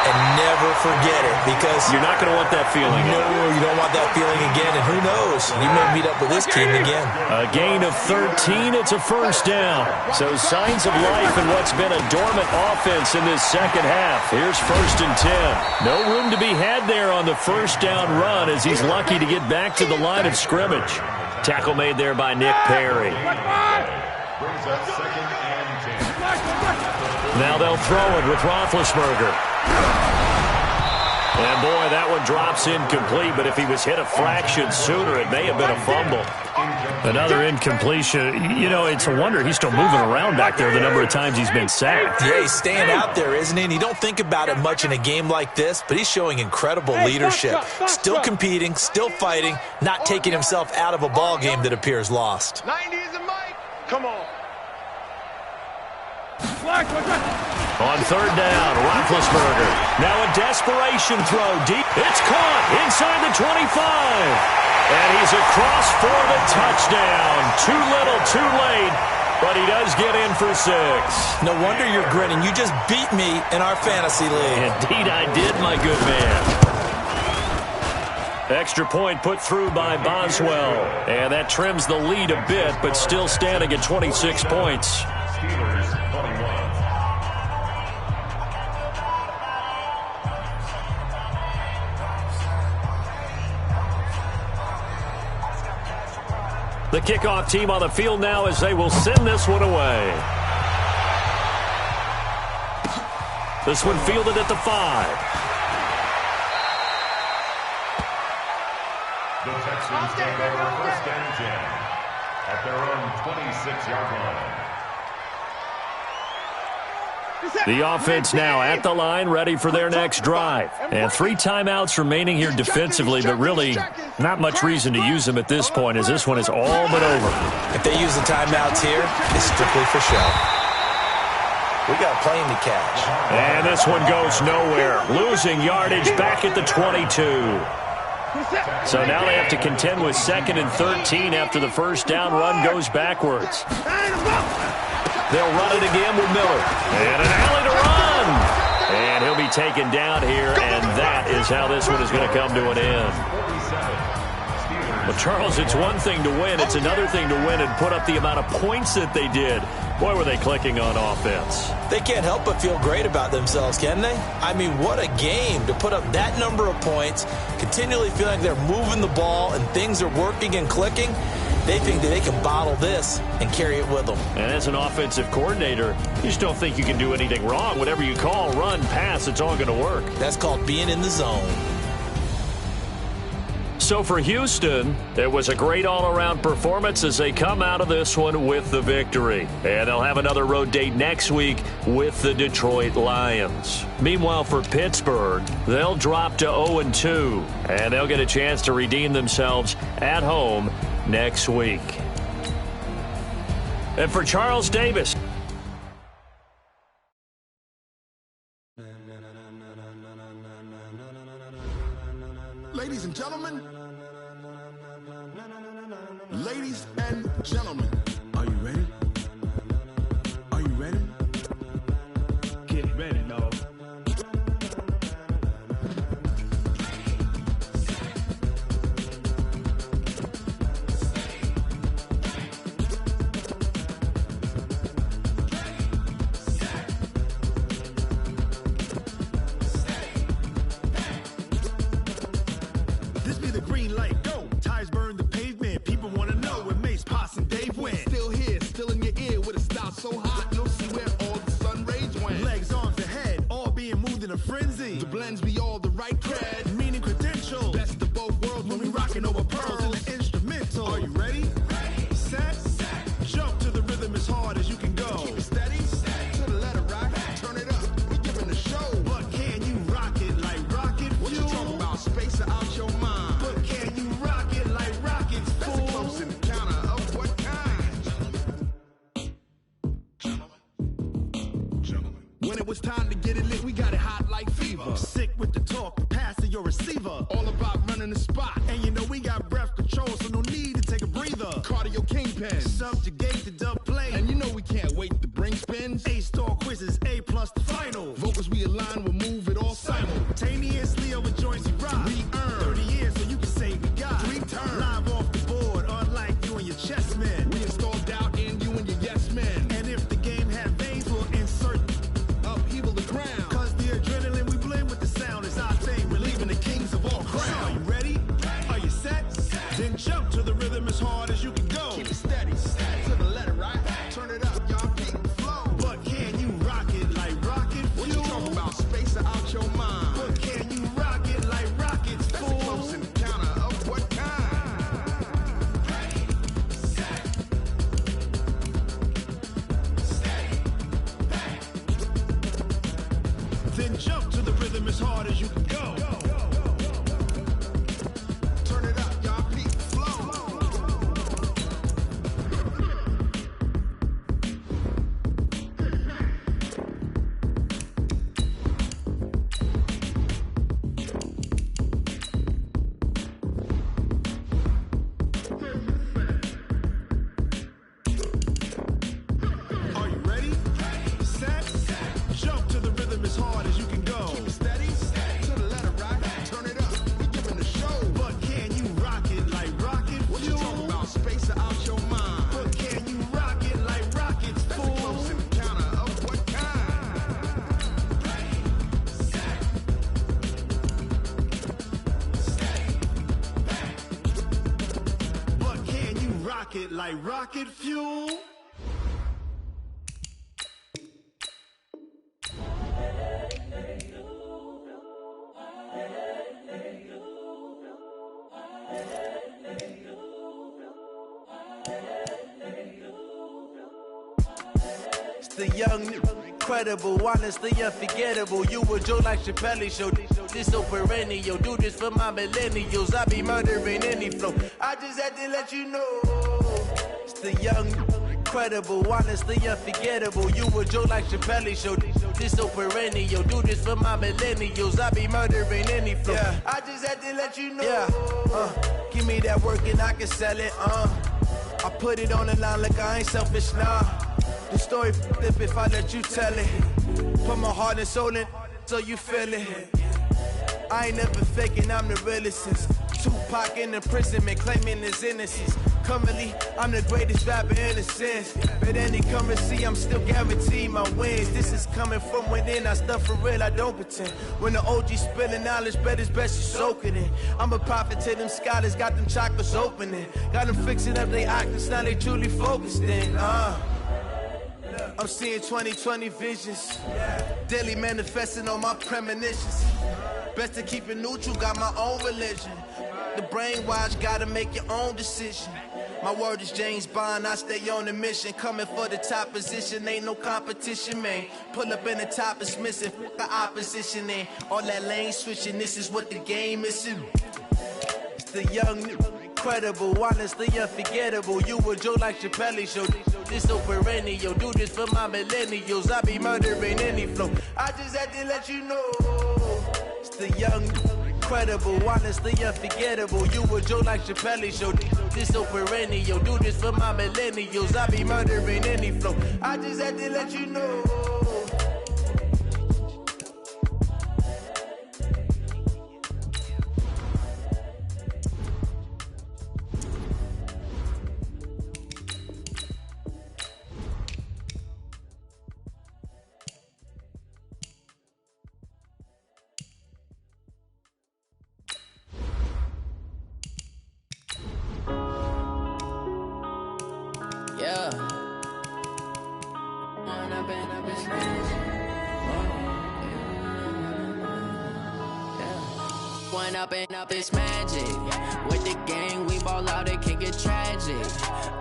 And never forget it because... You're not going to want that feeling. No, you don't want that feeling again. And who knows? You may meet up with this team again. A gain of 13. It's a first down. So signs of life in what's been a dormant offense in this second half. Here's 1st and 10. No room to be had there on the first down run as he's lucky to get back to the line of scrimmage. Tackle made there by Nick Perry. Brings up 2nd and 10. Now they'll throw it with Roethlisberger. And, boy, that one drops incomplete, but if he was hit a fraction sooner, it may have been a fumble. Another incompletion. It's a wonder he's still moving around back there the number of times he's been sacked. Yeah, he's staying out there, isn't he? And you don't think about it much in a game like this, but he's showing incredible leadership. Still competing, still fighting, not taking himself out of a ball game that appears lost. 90 is a mic. Come on. On 3rd down, Roethlisberger. Now a desperation throw deep. It's caught inside the 25. And he's across for the touchdown. Too little, too late. But he does get in for 6. No wonder you're grinning. You just beat me in our fantasy league. Indeed I did, my good man. Extra point put through by Boswell. And that trims the lead a bit, but still standing at 26 points. Steelers 21. The kickoff team on the field now as they will send this one away. This one fielded at the 5. The Texans take over 1st and 10 at their own 26-yard line. The offense now at the line, ready for their next drive. And 3 timeouts remaining here defensively, but really not much reason to use them at this point as this one is all but over. If they use the timeouts here, it's strictly for show. We got a plane to catch. And this one goes nowhere. Losing yardage back at the 22. So now they have to contend with 2nd and 13 after the first down run goes backwards. They'll run it again with Miller. And an alley to run. And he'll be taken down here, and that is how this one is going to come to an end. Well, Charles, it's one thing to win. It's another thing to win and put up the amount of points that they did. Boy, were they clicking on offense. They can't help but feel great about themselves, can they? I mean, what a game to put up that number of points, continually feeling they're moving the ball and things are working and clicking. They think that they can bottle this and carry it with them. And as an offensive coordinator, you just don't think you can do anything wrong. Whatever you call, run, pass, it's all going to work. That's called being in the zone. So for Houston, it was a great all-around performance as they come out of this one with the victory. And they'll have another road date next week with the Detroit Lions. Meanwhile, for Pittsburgh, they'll drop to 0-2, and they'll get a chance to redeem themselves at home next week. And for Charles Davis. Ladies and gentlemen, are you ready? Are you ready? Get ready, dog. This be the green light, go. Tires burn the pavement, people want to know where Mace, Poss, and Dave went. Still here, still in your ear with a style so hot, you'll see where all the sun rays went. Legs, arms, and head, all being moved in a frenzy. The blends be all the right cred, meaning credentials. Best of both worlds when we rockin' over pearls in the instrumental. Are you ready? Set, jump to the rhythm as hard as you can go. Keep it steady, to the letter rock, turn it up, we giving the show. But can you rock it like rocket fuel? What you talking about, space or out your mind? But can you rock it like rockets, fool? That's a close encounter of what kind? Gentlemen. When it was time to get it lit, we got it hot like fever. Sick with the talk, passing your receiver. All about running the spot. And you know we got breath control, so no need to take a breather. Cardio kingpin, subjugate the dub play. And you know we can't wait to bring spins. A-star quizzes, A+ the final. Vocals we align, we'll move it all simultaneously over joints we rock. We earn 30 years, so you can say we got 3 turns. Live off the board, unlike you and your chess men. We install doubt in you and your yes men. And if the game had veins, we'll insert upheaval the ground. Cause the adrenaline we blend with the sound is our thing, relieving the kings of all crowns. So are you ready? Are you set? Then jump to the rhythm as hard as you can go. Keep it steady, to the letter right. Turn it up, y'all keep the flow. But can you rock it like rocket fuel? What you talking about, space or out your mind? But can you rock it like rockets, fool? That's a close encounter of what kind? Then jump to the rhythm as hard as you can go. Turn it up, y'all keep the flow. Are you ready? Set, jump to the rhythm as hard as you can go. Keep it steady, to the letter right. Turn it up, we giving the show. But can you rock it like rocket fuel? What you talking about, space or out your mind? But can you rock it like rockets, fool? That's a close encounter of what kind? But can you rock it like rocket fuel? The young, incredible, honestly unforgettable. You a Joe like Chappelle show. This so perennial. Do this for my millennials. I be murdering any flow. I just had to let you know. It's the young, incredible, honestly unforgettable. You a Joe like Chappelle show. This so perennial. Do this for my millennials. I be murdering any flow. Yeah. I just had to let you know. Yeah. Give me that work and I can sell it. I put it on the line like I ain't selfish, nah. The story flip if I let you tell it. Put my heart and soul in so you feel it. I ain't never faking, I'm the realest since Tupac in imprisonment, claiming his innocence. Currently, I'm the greatest rapper in a sense. But any currency, I'm still guaranteed my wins. This is coming from within, I stuff for real, I don't pretend. When the OG spilling knowledge, bet it's best you soak it in. I'm a prophet to them scholars, got them chakras opening. Got them fixing up they octaves, now they truly focused in. I'm seeing 20/20 visions. Daily manifesting on my premonitions. Best to keep it neutral, got my own religion. The brainwash, gotta make your own decision. My word is James Bond, I stay on the mission. Coming for the top position, ain't no competition, man. Pull up in the top, it's missing, the opposition in. All that lane switching, this is what the game is in. It's the young, incredible, honestly unforgettable. You a joke like Chappelle show. This so perennial, do this for my millennials. I be murdering any flow. I just had to let you know. It's the young, incredible, honestly unforgettable. You a joke like Chappelle show. This so perennial, do this for my millennials. I be murdering any flow. I just had to let you know. Yeah. One up and up, it's magic. With the gang, we ball out, it can get tragic.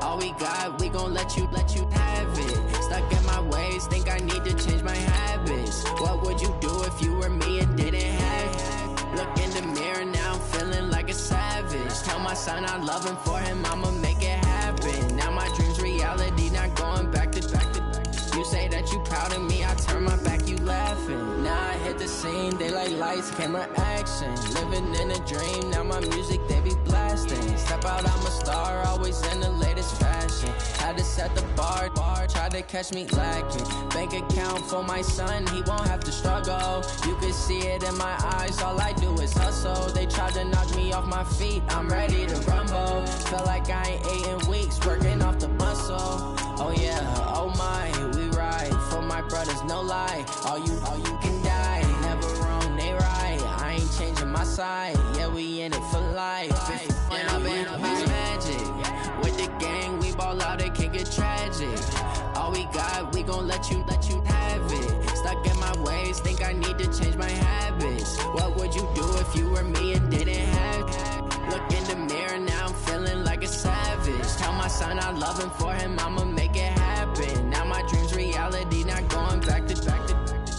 All we got, we gon' let you have it. Stuck in my ways, think I need to change my habits. What would you do if you were me and didn't have it? Look in the mirror now, I'm feeling like a savage. Tell my son I love him, for him I'ma make it happen. Now my dream's reality, not going back to back. You say that you proud of me, I turn my back, you laughing. Now I hit the scene, they like lights, camera, action. Living in a dream, now my music, they be blasting. Step out, I'm a star, always in the latest fashion. Had to set the bar, try to catch me lacking. Bank account for my son, he won't have to struggle. You can see it in my eyes, all I do is hustle. They tried to knock me off my feet, I'm ready to rumble. Feel like I ain't ate in weeks, working off the muscle. Oh yeah, oh my, we ride for my brothers, no lie. All you can die, never wrong, they right. I ain't changing my side, yeah, we in it for life. When I've been up, it's magic. With the gang, we ball out, it can get tragic. All we got, we gon' let you have it. Stuck in my ways, think I need to change my habits. What would you do if you were me and didn't have it? Look in the mirror now, I'm feeling like a savage. Tell my son I love him, for him I'ma make it happen. Now my dream's reality, not going back to back.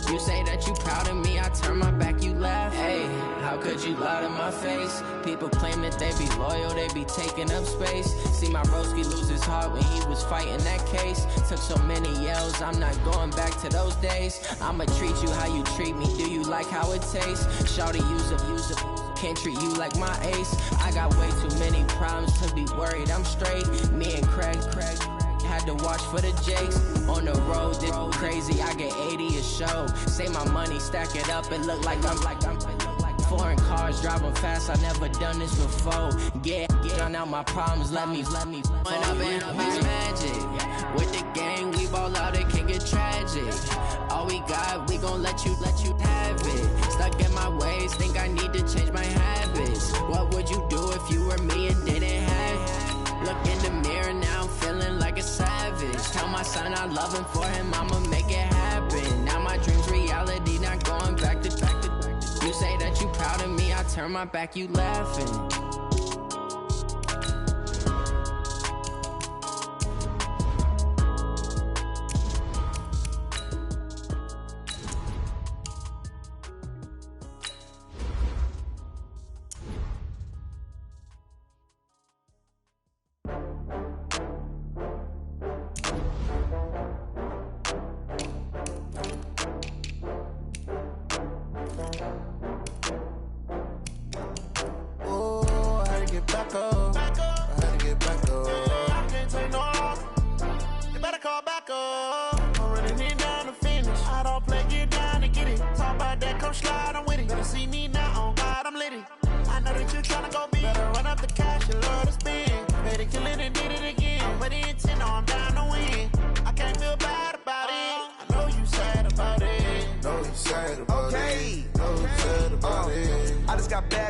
You say that you proud of me, I turn my back, you laugh. Hey, how could you lie to my face? People claim that they be loyal, they be taking up space. See my broski lose his heart when he was fighting that case. Took so many yells, I'm not going back to those days. I'ma treat you how you treat me, do you like how it tastes? Shawty, use up, can't treat you like my ace. I got way too many problems to be worried, I'm straight. Me and Craig had to watch for the Jakes. On the road, this crazy, I get 80 a show. Say my money, stack it up, it look like I'm foreign cars, driving fast, I never done this before. Get drown out my problems, let me. When I've been up, it's magic. With the gang, we ball out, it can get tragic. All we got, we gon' let you have it. Stuck in my ways, think I need to change my habits. What would you do if you were me and didn't have it? Look in the mirror now, I'm feeling like a savage. Tell my son I love him, for him I'ma make it happen. Now my dream's reality, not going back to back. You say that you proud of me, I turn my back, you laughing.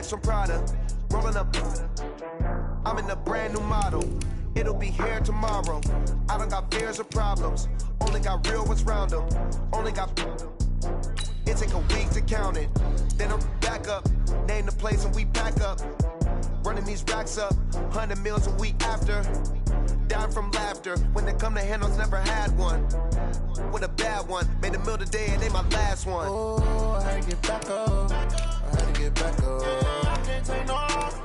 From Prada, rolling up. I'm in a brand new model. It'll be here tomorrow. I don't got fears or problems. Only got real ones round them. Only got. It take a week to count it. Then I'm back up. Name the place and we pack up. Running these racks up. 100 meals a week after. Dying from laughter. When they come to handles, never had one. With a bad one. Made a meal today and they my last one. Oh, I had to get back up. I had to get back up. I can't take no off.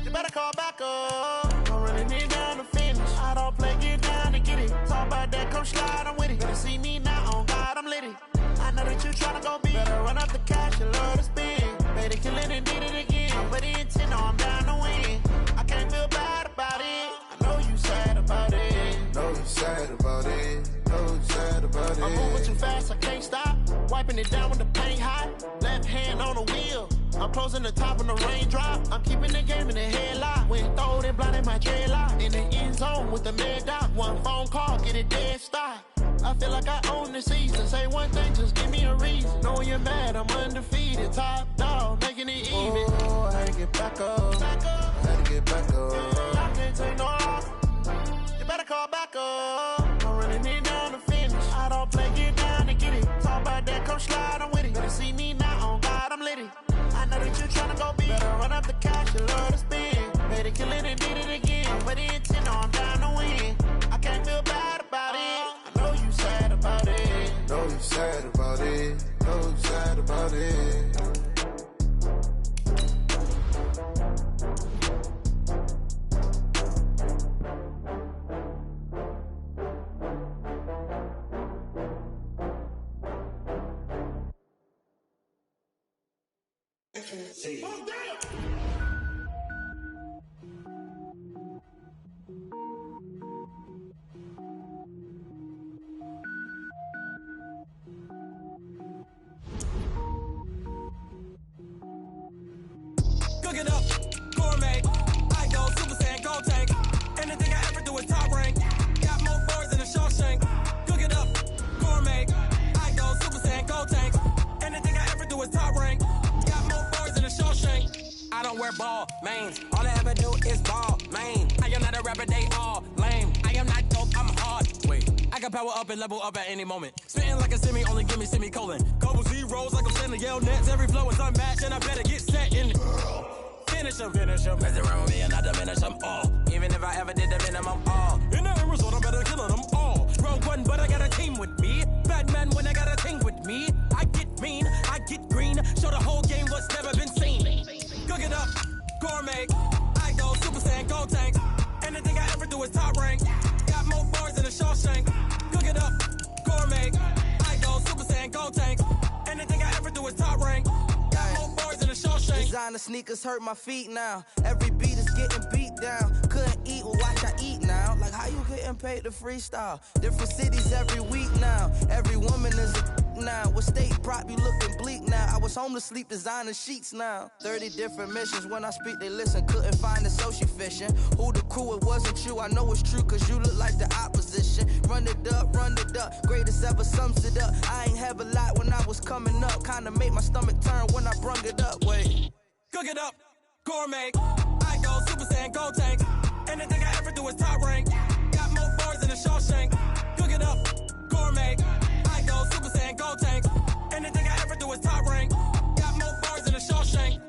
You better call back up. I'm running it down to finish. I don't play, get down to get it. Talk about that, come slide, I'm with it. Better see me now, on God, I'm lit it. I know that you tryna go big. Better run up the cash and love to spend. Made it, kill it, and did it again. But the intent, no, I'm down to win. I can't feel bad about it. I know you sad about it. Know you sad about it. Know you sad about it. I'm moving too fast, I can't stop. Wiping it down with the paint hot. Left hand on the wheel. I'm closing the top when the raindrop. I'm keeping the game in the headlock. When throwed and blinded my dreadlock. In the end zone with the mad dot. One phone call, get it dead stop. I feel like I own the season. Say one thing, just give me a reason. Knowing you're mad, I'm undefeated. Top dog, making it even. Oh, I had to get back up. I had to get back up. I can't take no off. You better call back up. I'm running it down to finish. I don't play, get down to get it. Talk about that, come slide, I'm with it. Better see me now, on God, I'm lit it. I know that you tryna go big. Better run up the cash, you love to spend. Made it, kill it, and did it again. But the intent, no, I'm down to win. I can't feel bad about it. I know you sad about it. Know you sad about it. Know you sad about it. Cook it up, gourmet. I go Super Saiyan, gold tank. Anything I ever do is top rank. Got more boards than a Shawshank. Cook it up, gourmet. I go Super Saiyan, gold tank. Anything I ever do is top rank. Got more boards than a Shawshank. I don't wear ball mains. All I ever do is ball main. I am not a rapper, they all lame. I am not dope, I'm hard. Wait, I can power up and level up at any moment. Spitting like a semi, only give me semicolon. Couple zeros like I'm sending yell nets. Every flow is unmatched and I better get set in. Finish them. Mess around with me and I diminish them all. Even if I ever did the minimum all. In the result, I'm better killing them all. Rogue one, but I got a team with me. Batman when I got a team with me. I get mean, I get green. Show the whole game what's never been seen. Cook it up, gourmet. I go Super Saiyan, gold tank. Anything I ever do is top rank. Got more bars than a Shawshank. Cook it up, gourmet. I go Super Saiyan, gold tank. Anything I ever do is top rank. Got more bars than a Shawshank. Designer sneakers hurt my feet now. Every beat is getting beat down. Couldn't eat, well watch I eat now. Like how you getting paid to freestyle? Different cities every week now. Every woman is a now. With state prop you looking bleak now. I was home to sleep designer sheets now. 30 different missions. When I speak they listen. Couldn't find it so she fishing. Who the crew, it wasn't you. I know it's true cause you look like the opposition. Run it up. Greatest ever sums it up. I ain't have a lot when I was coming up. Kinda made my stomach turn when I brung it up. Wait. Cook it up, gourmet. I go Super Saiyan, gold tank. Anything I ever do is top rank. Got more bars than a Shawshank. Cook it up, gourmet. I go Super Saiyan, gold tank. Anything I ever do is top rank. Got more bars than a Shawshank.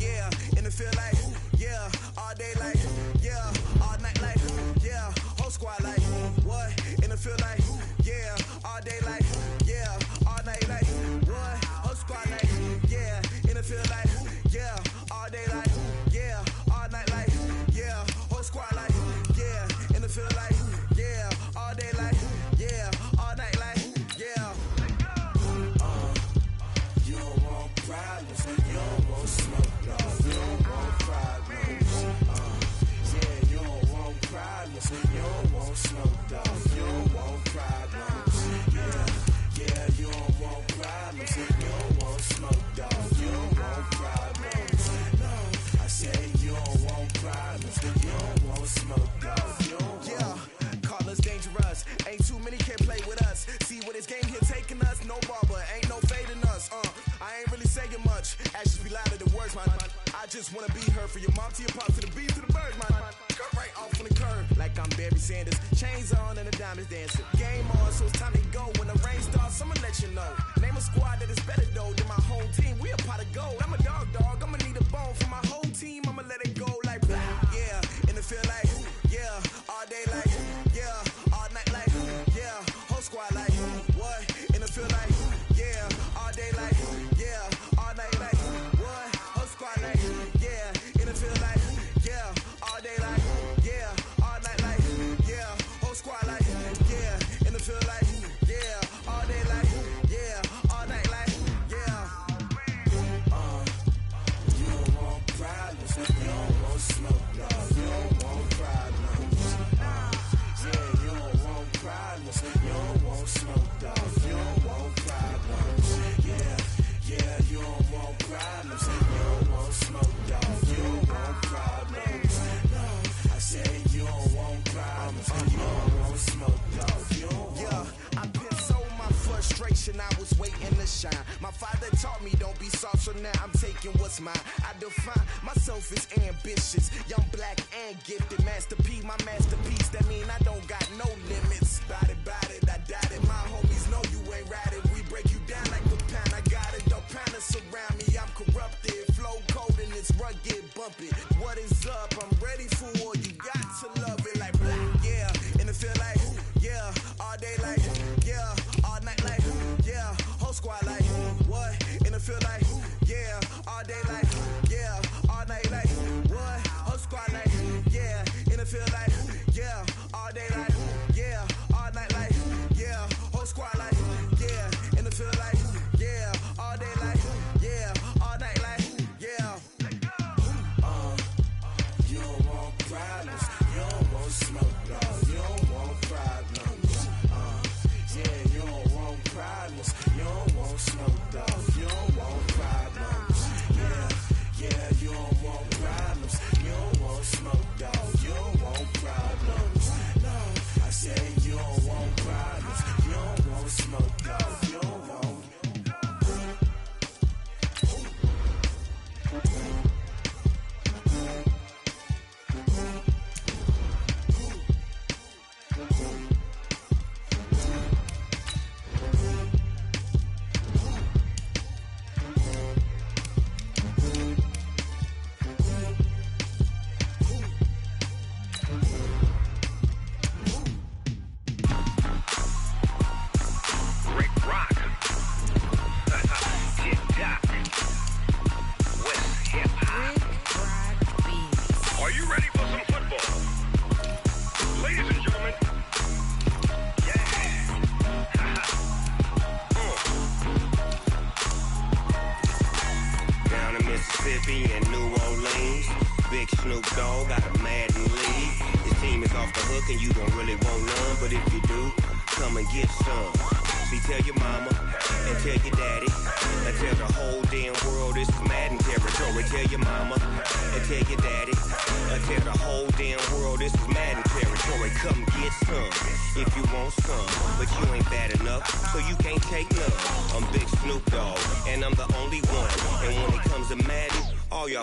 Yeah, in the field like, yeah, all day like, yeah, all night like, yeah, whole squad like, what? In the field like, yeah, all day like, yeah, all night like, what? Whole squad like, yeah, in the field like, yeah, all day like, yeah, all night like, yeah, whole squad like, yeah, in the field like, yeah, all day like, yeah, all night like, yeah. You don't want problems. You don't want smoke, dog. You don't want problems. Yeah, you don't want problems. You don't want smoke, dog. You don't want problems. Yeah, you don't want problems. You don't want smoke, dog. You don't want problems. No, I say you don't want problems. You don't want smoke, dog. You don't want. Yeah, call us dangerous. Ain't too many can play with us. See what this game here taking us. No barber, ain't no fading us. I ain't really saying much. Actions be louder than words, man. I just wanna be heard. For your mom to your pops to the beat to the bird, man. Cut right off on the curb, like I'm Barry Sanders. Chains on and the diamonds dancing. Game on, so it's time to go. When the rain starts, I'ma let you know. Name a squad that is better though than my whole team. We a pot of gold. I'm a dog. I'ma need a bone for my whole team. I'ma let it go like yeah. In the field like yeah. All day like yeah. All night like yeah. Whole squad like what? In the field like yeah. All day like yeah. All night like what? Whole squad like yeah. In the field like yeah. All day like yeah. All night like yeah. Whole squad like yeah. In the field like yeah. All day like yeah. All night like yeah. You don't want problems. You don't want smoke, no. You don't want problems. Yeah, you don't want problems. You don't want smoke, dog. You don't want problems. Yeah, you don't want problems. You don't want smoke, dog. You don't want problems. No, I said you don't want problems. You don't want smoke, dog. You don't want. Yeah, I've been so my frustration. I was waiting to shine. My father taught me don't be soft, so now I'm taking what's mine. I define myself as ambitious, young, black, and gifted. Master P, my masterpiece. That mean I don't got no limits. Bout it, I doubt it. My homies know you ain't ratted. We break you down like a pan. I got it, don't panic surround me. I'm corrupted, flow cold and it's rugged, bumpy. What is up? I'm ready for war. You got to love it like black, yeah. In the field like yeah. All day like yeah. All night like yeah. Whole squad like what? In the field like yeah. All day like yeah. All night like what? Whole squad like yeah. In the field like yeah. All day like yeah. All night like yeah. Whole squad like yeah. In the field like yeah. All day like yeah. All night like yeah. You don't want problems. You don't want smoke, no. You don't want problems. Yeah, you don't want problems. You don't want smoke, dog. You don't want problems. Yeah, you don't want problems. You don't want smoke, dog. You don't want problems. No, I said you don't want problems. You don't want smoke, dog. You don't want.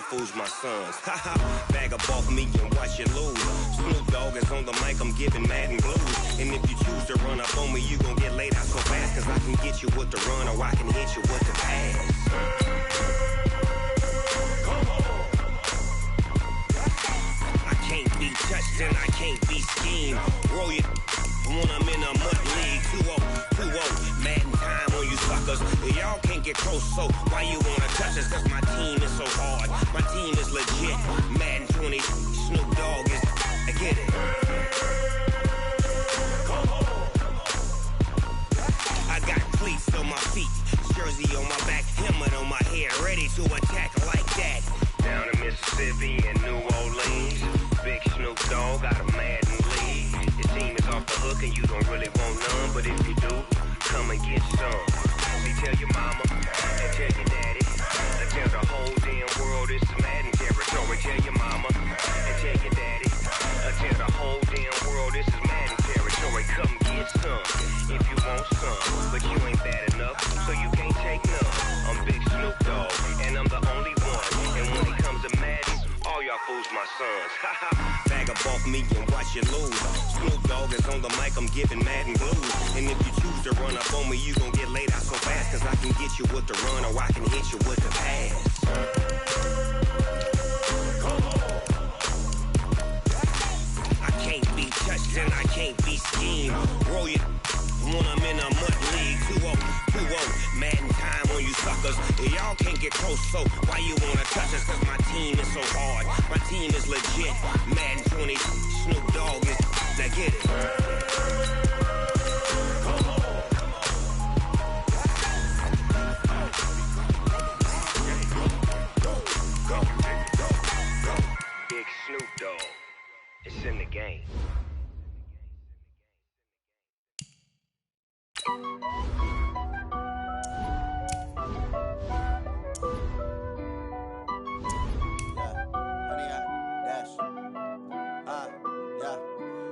Fools my sons. Haha, bag up off me and watch you lose. Snoop Dogg is on the mic, I'm giving Madden blues. And if you choose to run up on me, you gon' get laid out so fast. Cause I can get you with the run or I can hit you with the pass. Come on. I can't be touched and I can't be schemed. Roll you when I'm in a mud league. 2-0, Madden time on you suckers. Y'all can't get close, so why you wanna touch us? Cause my team is so hard. My team is legit. Madden 20, Snoop Dogg is. I get it. Come on. I got cleats on my feet, jersey on my back, helmet on my head, ready to attack like that. Down in Mississippi and New Orleans, big Snoop Dogg got a Madden league. Your team is off the hook and you don't really want none, but if you do, come and get some. See, tell your mama and tell your daddy, and tell the whole damn world this is Madden territory. Tell your mama and tell your daddy, and tell the whole damn world this is Madden territory. Come get some if you want some, but you ain't bad enough, so you can't take none. I'm Big Snoop Dogg, and I'm the only one. And when it comes to Madden, Bag up off me and watch you lose. Snoop Dogg is on the mic, I'm giving Madden blues. And if you choose to run up on me, you gon' get laid out so fast. Cause I can get you with the run or I can hit you with the pass. I can't be touched and I can't be schemed. Roll you when I'm in a mud league. 2-0, 2-0, Madden time on you suckers. Y'all can't get close, so why you wanna touch us? Cause my team is so hard, my team is legit. Madden 20, Snoop Dogg is, now get it. Big Snoop Dogg, it's in the game.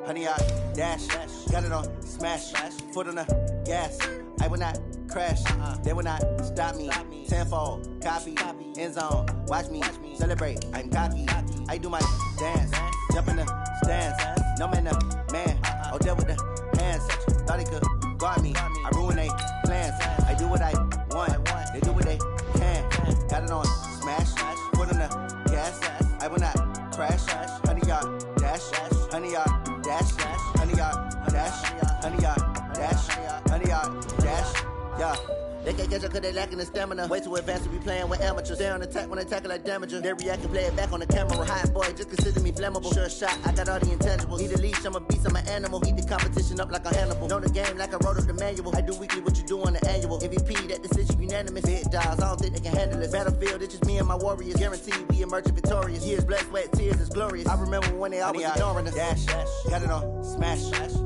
Honey, I dash, got it on smash, foot on the gas. I will not crash, they will not stop me. Tenfold, copy, end zone, watch me celebrate. I'm cocky, I do my dance, jump in the stands. No man, man, oh, deal with the hands. Thought he could guard me, I ruin they plans. I do what I want, they do what they can. Got it on smash, foot on the gas. I will not crash, honey, y'all dash, honey, y'all dash, honey, y'all dash, honey, y'all dash, honey, y'all dash, yeah. They can't catch up cause they lacking the stamina. Way too advanced to be playing with amateurs. Stay on attack when they tackle like damager. They react and play it back on the camera. Hot boy, just consider me flammable. Sure shot, I got all the intangibles. Need a leash, I'm a beast, I'm an animal. Eat the competition up like a Hannibal. Know the game like I wrote up the manual. I do weekly what you do on the annual. MVP, that decision unanimous. Big dogs, I don't think they can handle it. Battlefield, it's just me and my warriors. Guaranteed we emerging victorious. Years, blood, sweat, tears, it's glorious. I remember when they always ignoring us. Dash, got it on smash,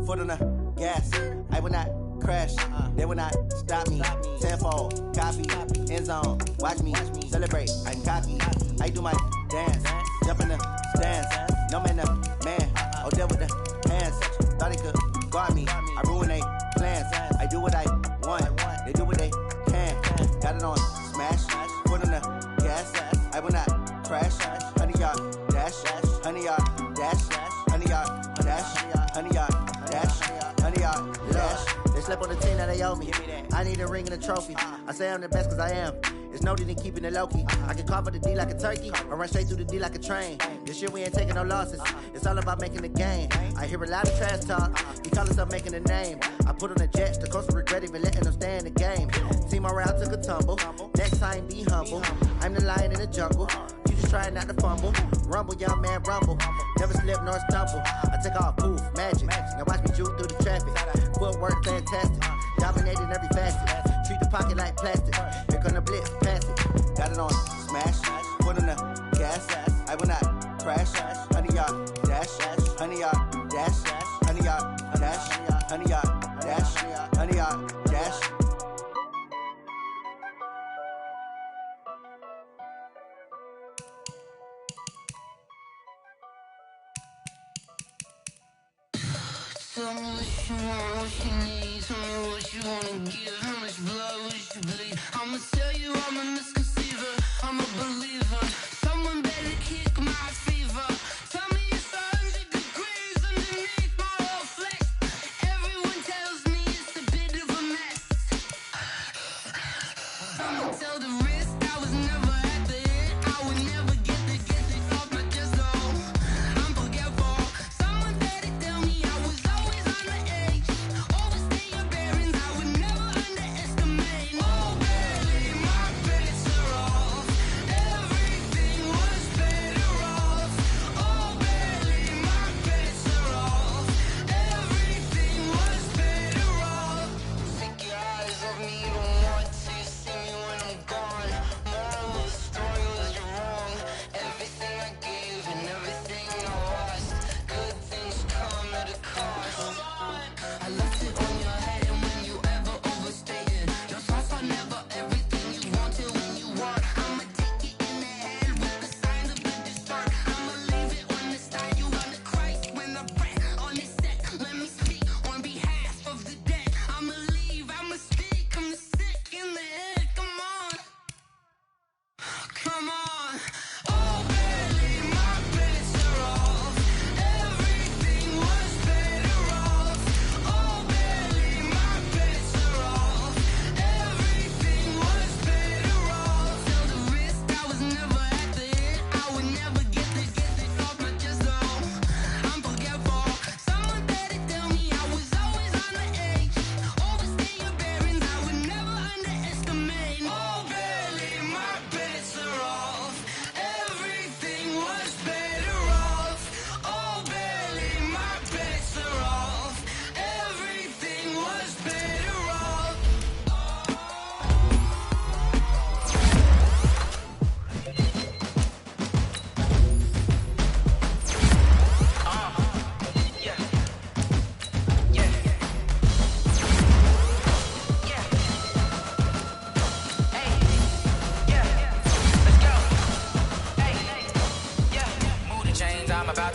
foot on the gas. I will not crash, they will not stop me. Tenfold, copy, end zone, watch me celebrate. I'm cocky, I do my dance, jump in the stands. No man, man, oh, deal with the hands. Thought he could guard me, I ruin they plans. I do what I want, they do what they can. Got it on smash, foot on the gas. I will not crash, honey, y'all dash, honey, y'all dash, honey, y'all dash, honey, y'all dash, honey, y'all dash. They slept on the team that they owe me. I need a ring and a trophy. I say I'm the best cause I am. It's no need in keeping it low-key. I can carve up the D like a turkey or run straight through the D like a train. This year we ain't taking no losses. It's all about making the game. I hear a lot of trash talk. We call us up making a name. I put on the jets. The coach will regret even letting them stay in the game. Team morale took a tumble. Next time be humble. I'm the lion in the jungle. You just trying not to fumble. Rumble, young man, rumble. Never slip nor stumble. I take off, poof, magic. Now watch me juke through the traffic. Footwork fantastic. Dominating every facet. Treat the pocket like plastic. Here come the blitz, pass it. Got it on smash, foot on the gas. I will not crash. Honey, y'all dash, honey, y'all dash, honey, y'all dash, honey, y'all dash, honey, y'all dash. Tell me what you want, what you need. Tell me what you wanna give. How much blood would you bleed? I'ma tell you I'm a misconceiver. I'm a believer. Someone better kick my fever. Tell me it's 100 degrees underneath my whole flesh. Everyone tells me it's a bit of a mess. I'ma tell the risk I was never at the end. I would never get it off my chest though. I'm forgetful. Someone better tell me I was always on the edge. Overstay your bearings, I would never underestimate. Oh baby, my bets are off.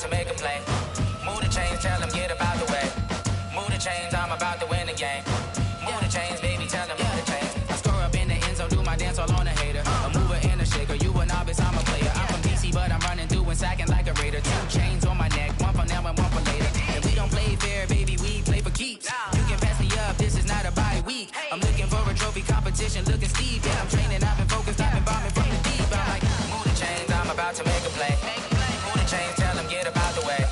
to make a play. Move the chains, tell them get about the way. Move the chains, I'm about to win the game. Move the chains, baby, tell them move the chains. I score up in the end zone, do my dance all on a hater. A mover and a shaker, you a novice, I'm a player. I'm from DC, but I'm running through and sacking like a raider. 2 chains on my neck, one for now and one for later. And we don't play fair, baby, we play for keeps. You can pass me up, this is not a bye week. I'm looking for a trophy competition, looking steep. Yeah, I'm training, I've been focused, I've been bombing from the deep. I'm like, move the chains, I'm about to make a play. Move the chains, tell them get about the way.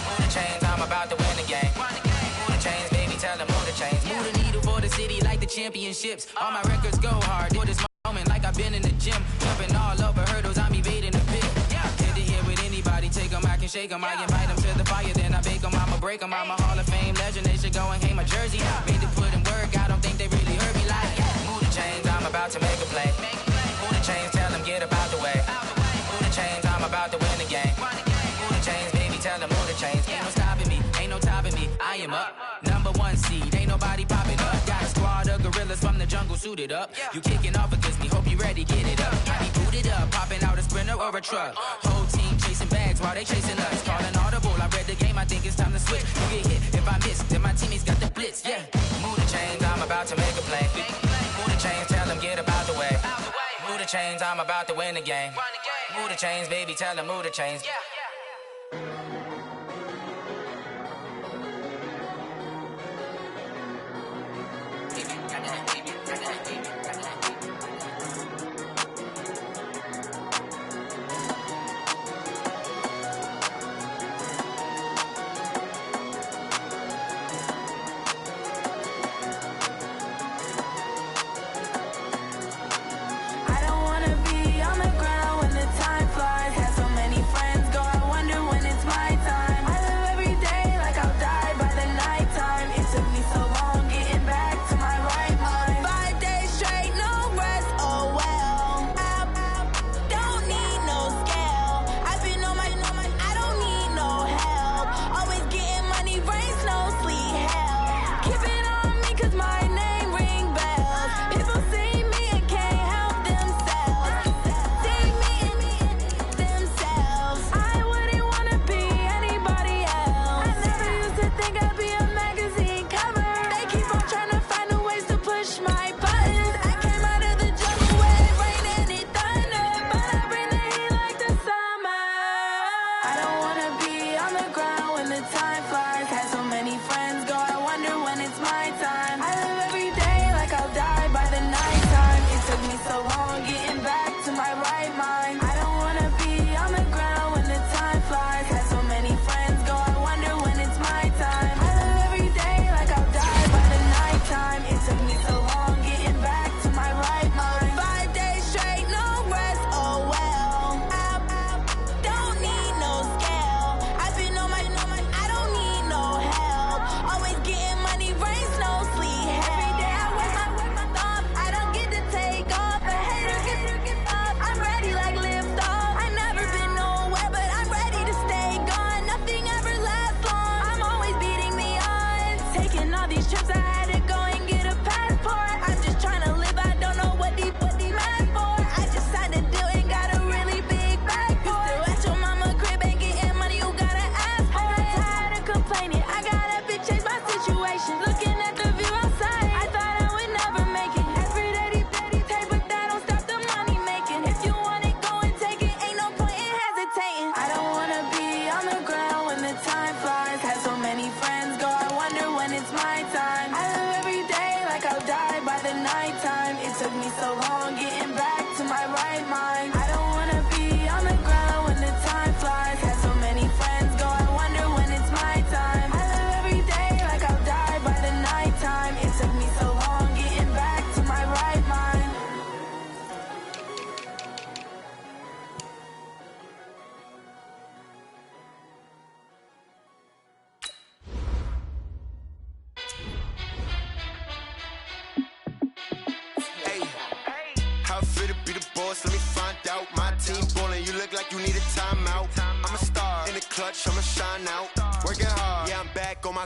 Move the chains, I'm about to win the game. Move the chains, baby, tell them move the chains. Move the needle for the city like the championships. All my records go hard for this moment like I've been in the gym. Jumping all over hurdles, I'm evading the pit. Head to head with anybody, take them, I can shake them. I invite them to the fire, then I bake them, I'ma break them. I'm a Hall of Fame legend, they should go and hang my jersey. Made to put in work, I don't think they really heard me like. Move the chains, I'm about to make a play. Move the chains, tell them get about the way. Move the chains, I'm about to win the game. Move the chains, baby, tell them move the chains. Ain't no stopping me, ain't no topping me, I am up. #1 seed, ain't nobody popping up. Got a squad of gorillas from the jungle suited up. You kicking off against me, hope you ready, get it up. I be booted up, popping out a Sprinter or a truck. Whole team chasing bags while they chasing us. Calling audible, I read the game, I think it's time to switch. You get hit if I miss, then my teammates got the blitz, yeah. Move the chains, I'm about to make a play. Move the chains, tell them get about the way. Move the chains, I'm about to win the game. Move the chains, baby, tell them move the chains.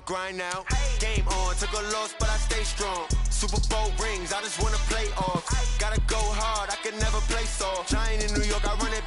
Grind now, game on, took a loss but I stay strong. Super Bowl rings, I just wanna play off. Gotta go hard, I can never play soft. Giant in New York, I run it